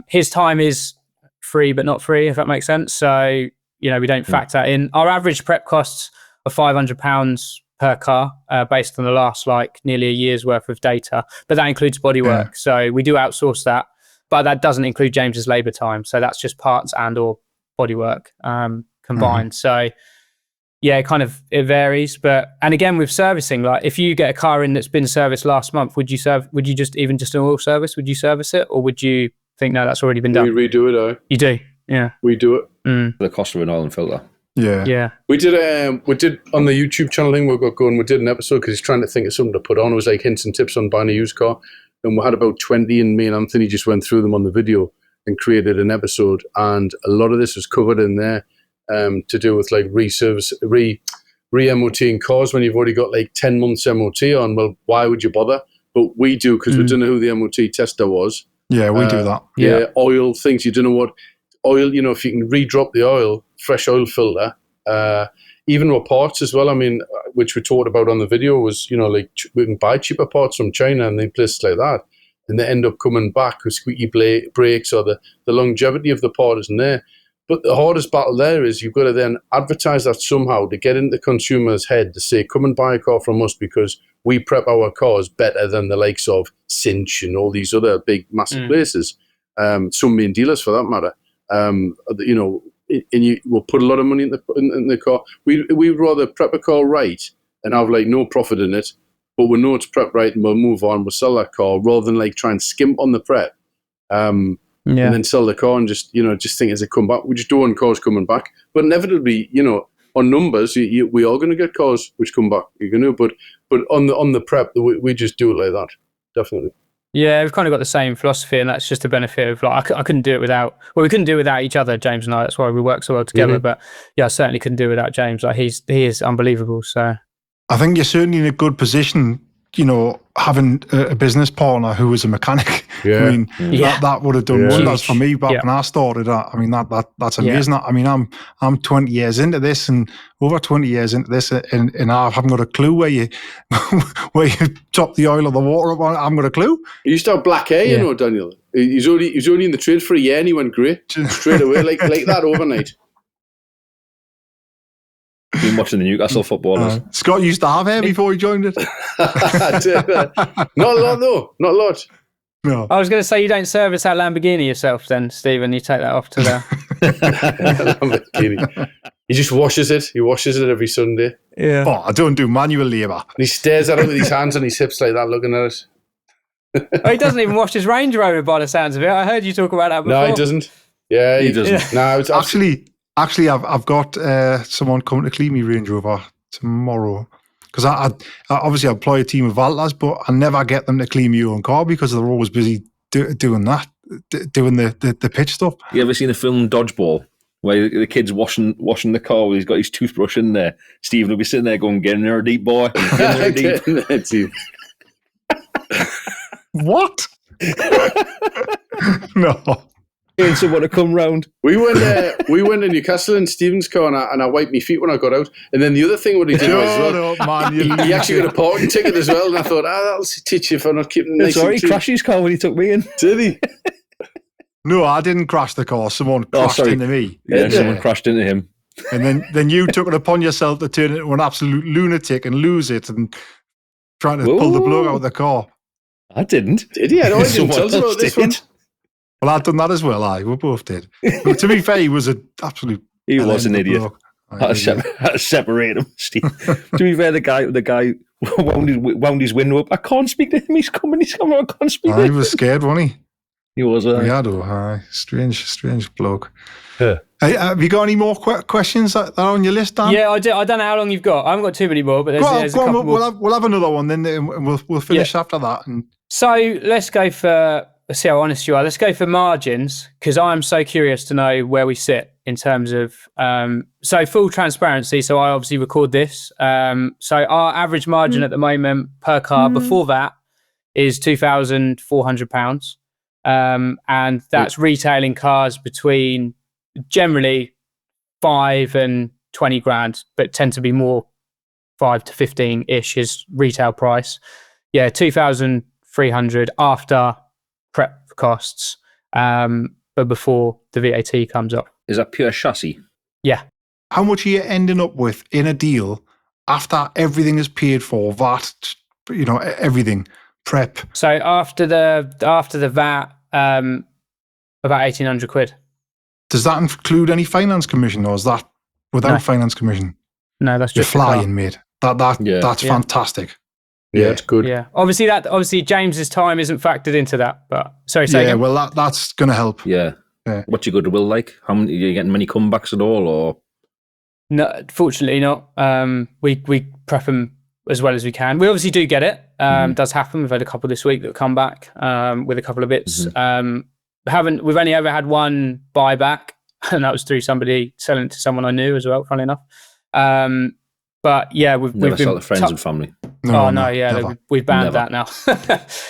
His time is free, but not free, if that makes sense. So, we don't factor that in. Our average prep costs are £500 per car, based on the last nearly a year's worth of data, but that includes bodywork. Yeah. So we do outsource that, but that doesn't include James's labour time. So that's just parts and or bodywork combined. So yeah, it varies. And again, with servicing, like if you get a car in that's been serviced last month, would you just an oil service? Would you service it, or would you think, no, that's already been done? We redo it, You do, yeah. We do it. The cost of an oil and filter. Yeah. We did on the YouTube channel thing we got going. We did an episode because he's trying to think of something to put on. It was like hints and tips on buying a used car, and we had about 20, and me and Anthony just went through them on the video and created an episode. And a lot of this was covered in there to do with like re-MOT in cars when you've already got like 10 months MOT on. Well, why would you bother? But we do because we don't know who the MOT tester was. Yeah, we do that. Yeah, oil things you don't know what. Oil, if you can re-drop the oil, fresh oil filter, even with parts as well. I mean, which we talked about on the video was, we can buy cheaper parts from China and then places like that, and they end up coming back with squeaky brakes, or the longevity of the part isn't there. But the hardest battle there is you've got to then advertise that somehow to get into the consumer's head to say, come and buy a car from us because we prep our cars better than the likes of Cinch and all these other big, massive places. Some main dealers for that matter. And we'll put a lot of money in the car. We'd rather prep a car right and have like no profit in it, but we know it's prepped right and we'll move on, we'll sell that car, rather than like try and skimp on the prep and then sell the car and just think as it come back. We just don't want cars coming back. But inevitably, on numbers, we are going to get cars which come back. You're going to, but on the prep, we just do it like that. Definitely. Yeah, we've kind of got the same philosophy, and that's just a benefit of I couldn't do it without. Well, we couldn't do it without each other, James and I. That's why we work so well together. Mm-hmm. But yeah, I certainly couldn't do it without James. He is unbelievable. So I think you're certainly in a good position, having a business partner who was a mechanic. Yeah. I mean, that would have done wonders for me back when I started. I mean, that's amazing. Yeah. I mean, I'm 20 years into this, and over 20 years into this, and I haven't got a clue where you top the oil or the water up on it. I haven't got a clue. He used to have black hair, Daniel. He's only in the trade for a year, and he went grey straight away, like that overnight. Been watching the Newcastle footballers. Scott used to have hair before he joined it. Not a lot, though. Not a lot. No. I was going to say you don't service that Lamborghini yourself, then, Stephen. You take that off to the. Lamborghini. He just washes it. He washes it every Sunday. Yeah. Oh, I don't do manual labour. And he stares at it with his hands on his hips like that, looking at it. Oh, he doesn't even wash his Range Rover by the sounds of it. I heard you talk about that before. No, he doesn't. Yeah, He doesn't. No, it's Actually, I've got someone coming to clean me Range Rover tomorrow. Because I obviously employ a team of valeters, but I never get them to clean my own car because they're always busy doing the pitch stuff. You ever seen the film Dodgeball, where the kid's washing the car with he's got his toothbrush in there? Stephen will be sitting there going, "Get in there, deep boy, get in there, deep." What? No. And someone to come round. We went to Newcastle in Stephen's car, and I wiped my feet when I got out. And then the other thing what he did was, well, man, he actually got a parking ticket as well. And I thought, that'll teach you for not keeping it nice. Sorry, and he crashed his car when he took me in. Did he? No, I didn't crash the car. Someone crashed into me. Yeah, someone crashed into him. And then you took it upon yourself to turn it into an absolute lunatic and lose it and trying to pull the plug out of the car. I didn't. Did he? I know he didn't tell us Someone about else this did. one. Well, I'd done that as well. We both did. But to be fair, he was an absolute. He was an idiot. bloke. Had to separate him, Steve. To be fair, the guy wound his window up. I can't speak to him. He's coming. I can't speak to He him. was scared, wasn't he? He was. Strange bloke. Yeah. Hey, have you got any more questions that are on your list, Dan? Yeah, I do. I don't know how long you've got. I haven't got too many more, but there's a Go on, couple more. we'll have another one then, and we'll finish after that. And So let's go for. Let's see how honest you are. Let's go for margins, because I'm so curious to know where we sit in terms of. So full transparency. So I obviously record this. So our average margin at the moment per car before that is £2,400, and that's retailing cars between generally 5 and 20 grand, but tend to be more 5 to 15 ish is retail price. Yeah, 2,300 after prep costs, but before the VAT comes up. Is that pure chassis? Yeah. how much are you ending up with in a deal after everything is paid for, VAT, everything, prep? So after the VAT, about 1,800 quid. Does that include any finance commission, or is that without No. finance commission? No, that's You're just the car. flying, mate. That's fantastic. Yeah, it's good. Yeah, obviously James's time isn't factored into that. But sorry, say again. Well, that's going to help. Yeah. Yeah. What's your goodwill like? How many, are you getting many comebacks at all, or? No, fortunately not. We prep them as well as we can. We obviously do get it. Does happen. We've had a couple this week that come back with a couple of bits. We've only ever had one buyback, and that was through somebody selling it to someone I knew as well, funnily enough. But yeah, we've Never been sell to friends and family. We've banned that now.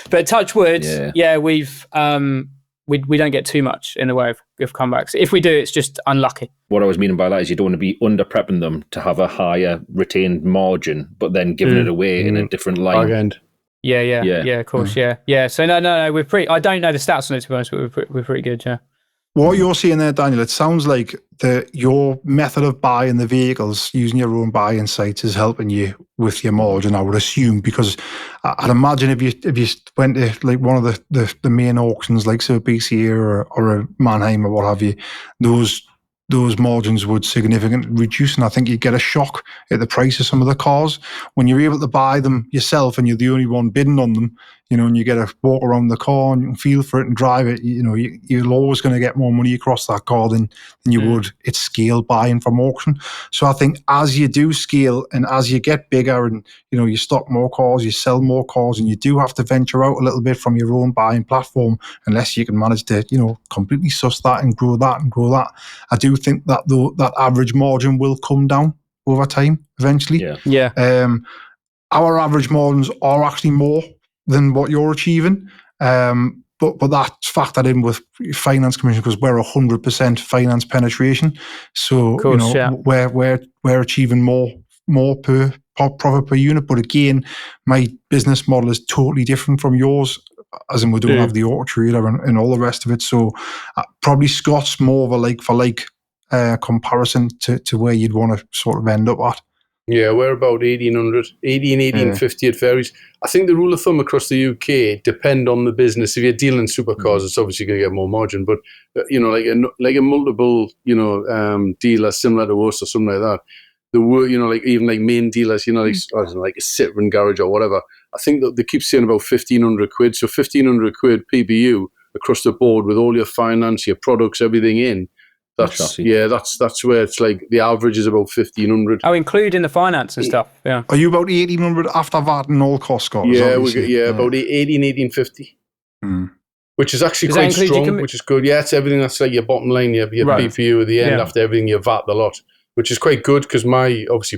But touch wood, we've we don't get too much in the way of comebacks. If we do, it's just unlucky. What I was meaning by that is you don't want to be under prepping them to have a higher retained margin, but then giving it away in a different line. Yeah, of course, yeah. So no, we're pretty. I don't know the stats on it, to be honest, but we're pretty good, yeah. What you're saying there, Daniel, it sounds like your method of buying the vehicles, using your own buying sites, is helping you with your margin, I would assume, because I'd imagine if you went to like one of the main auctions, like say a BCA or a Mannheim or what have you, those margins would significantly reduce, and I think you'd get a shock at the price of some of the cars. When you're able to buy them yourself and you're the only one bidding on them, and you get to walk around the car and feel for it and drive it, you're always going to get more money across that car than you would at scale buying from auction. So I think as you do scale and as you get bigger and, you stock more cars, you sell more cars, and you do have to venture out a little bit from your own buying platform, unless you can manage to, completely suss that and grow that. I do think that that average margin will come down over time eventually. Yeah. Our average margins are actually more than what you're achieving, but that's factored in with finance commission because we're 100% finance penetration. So of course, we're achieving more per profit per unit. But again, my business model is totally different from yours, as in we don't have the Autotrader and all the rest of it. So probably Scott's more of a like for like comparison to where you'd want to sort of end up at. Yeah, we're about 1,800, 80 and 1,850, it varies. I think the rule of thumb across the UK depend on the business. If you're dealing supercars, it's obviously going to get more margin. But, like a multiple, dealer similar to us or something like that, even like main dealers, like a Citroen garage or whatever, I think that they keep saying about 1,500 quid. So 1,500 quid PBU across the board with all your finance, your products, everything in. That's where it's like the average is about 1,500. Oh, including the finance and stuff. Yeah. Are you about 1,800 after that and all costs, Scott? Yeah, about 18, 1,850. Which is actually quite strong, which is good. Yeah, it's everything that's like your bottom line, your PPU at the end after everything, your VAT, the lot, which is quite good because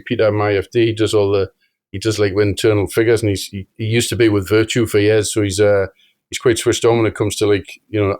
Peter, my FD, he does like internal figures, and he used to be with Virtue for years, so he's quite switched on when it comes to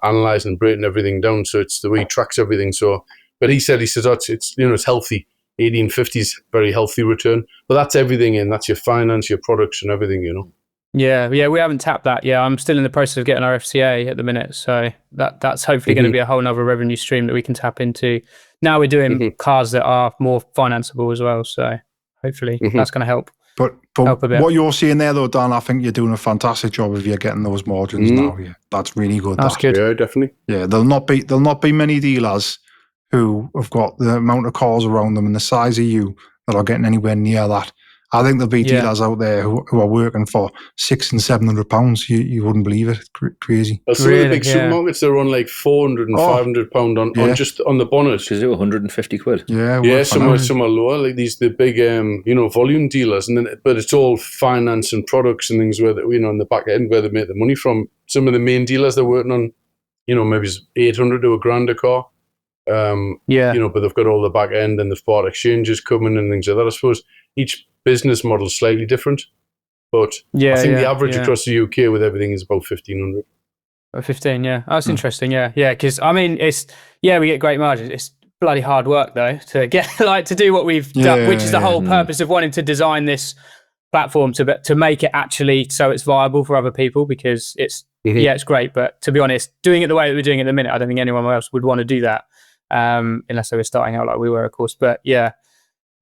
analysing and breaking everything down. So it's the way he tracks everything. So, but he says it's healthy. 1,850 is very healthy return, but that's everything in. That's your finance, your products, and everything. Yeah, we haven't tapped that. Yeah, I'm still in the process of getting our FCA at the minute, so that's hopefully going to be a whole nother revenue stream that we can tap into. Now we're doing cars that are more financeable as well, so hopefully that's going to help. But what you're seeing there, though, Dan, I think you're doing a fantastic job if you're getting those margins now. Yeah, that's really good. That's good. Yeah, definitely. Yeah, there'll not be many dealers who have got the amount of cars around them and the size of you that are getting anywhere near that. I think there'll be dealers out there who are working for £600 and £700. You wouldn't believe it. Crazy. Well, some of the big supermarkets, they're on like £400 and £500 on just on the bonnet. Is it 150 quid? Yeah, some are lower, like the big volume dealers, but it's all finance and products and things where in the back end where they make the money from. Some of the main dealers they're working on, maybe it's 800 to £1,000 a car. But they've got all the back end and the part exchanges coming and things like that. I suppose each business model is slightly different, but I think the average across the UK with everything is about 1,500. 15, yeah. That's interesting, yeah. Because we get great margins. It's bloody hard work though to get to do what we've done, which is the whole purpose of wanting to design this platform to make it actually so it's viable for other people, because it's it's great, but to be honest, doing it the way that we're doing it at the minute, I don't think anyone else would want to do that unless they were starting out like we were, of course. But yeah,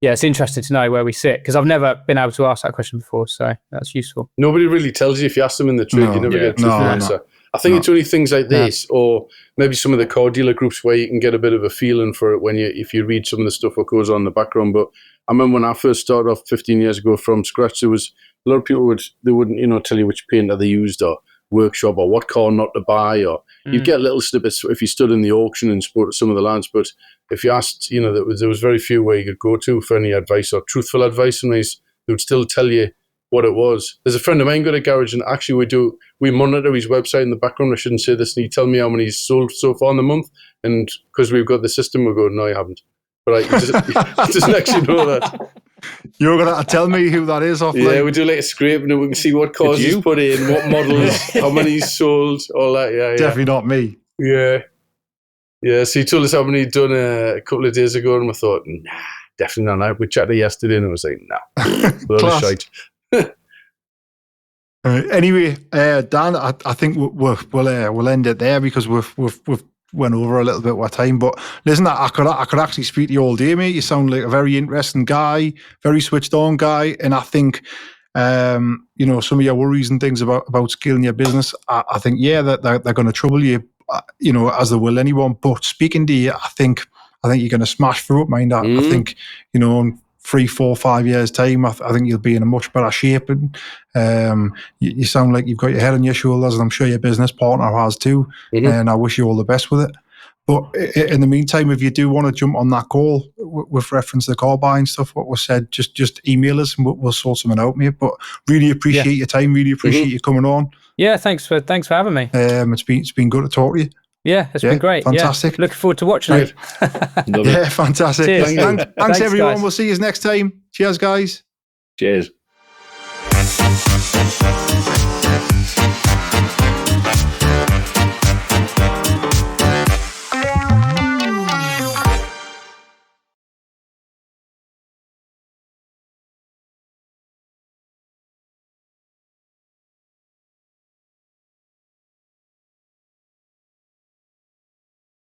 it's interesting to know where we sit, because I've never been able to ask that question before, so that's useful. Nobody really tells you if you ask them in the trade. You never get a truthful answer. I think it's only things like this, or maybe some of the car dealer groups where you can get a bit of a feeling for it if you read some of the stuff that goes on in the background. But I remember when I first started off 15 years ago from scratch, there was a lot of people wouldn't tell you which painter they used or workshop or what car not to buy, or you'd get little snippets if you stood in the auction and spoke to some of the lads. But if you asked, there was very few where you could go to for any advice or truthful advice, and they would still tell you what it was. There's a friend of mine got a garage, and actually we monitor his website in the background. I shouldn't say this, and he tell me how many he's sold so far in the month, and because we've got the system, we go, no, you haven't. But I just actually know that. You're going to tell me who that is offline? Yeah, we do like a scrape, and we can see what cars he's put in, what models, how many he's sold, all that. Yeah, definitely not me. Yeah. So he told us how many he'd done a couple of days ago, and we thought, nah, definitely not. We chatted yesterday, and I was like, nah, shite. Anyway, Dan, I think we'll end it there, because we've went over a little bit of time. But listen, I could actually speak to you all day, mate. You sound like a very interesting guy, very switched on guy, and I think some of your worries and things about scaling your business, I think that they're going to trouble you, as they will anyone. But speaking to you, I think you're going to smash through it, mind. I think in 3, 4, 5 years time, I think you'll be in a much better shape, and you sound like you've got your head on your shoulders, and I'm sure your business partner has too. And I wish you all the best with it. But in the meantime, if you do want to jump on that call with reference to the car buying stuff, what was said, just email us and we'll sort something out, mate. But really appreciate your time, really appreciate you coming on. Yeah, thanks for having me. It's been good to talk to you. Yeah, it's been great. Fantastic. Yeah. Looking forward to watching it. Yeah, fantastic. Cheers. Thanks everyone. Guys. We'll see you next time. Cheers, guys. Cheers.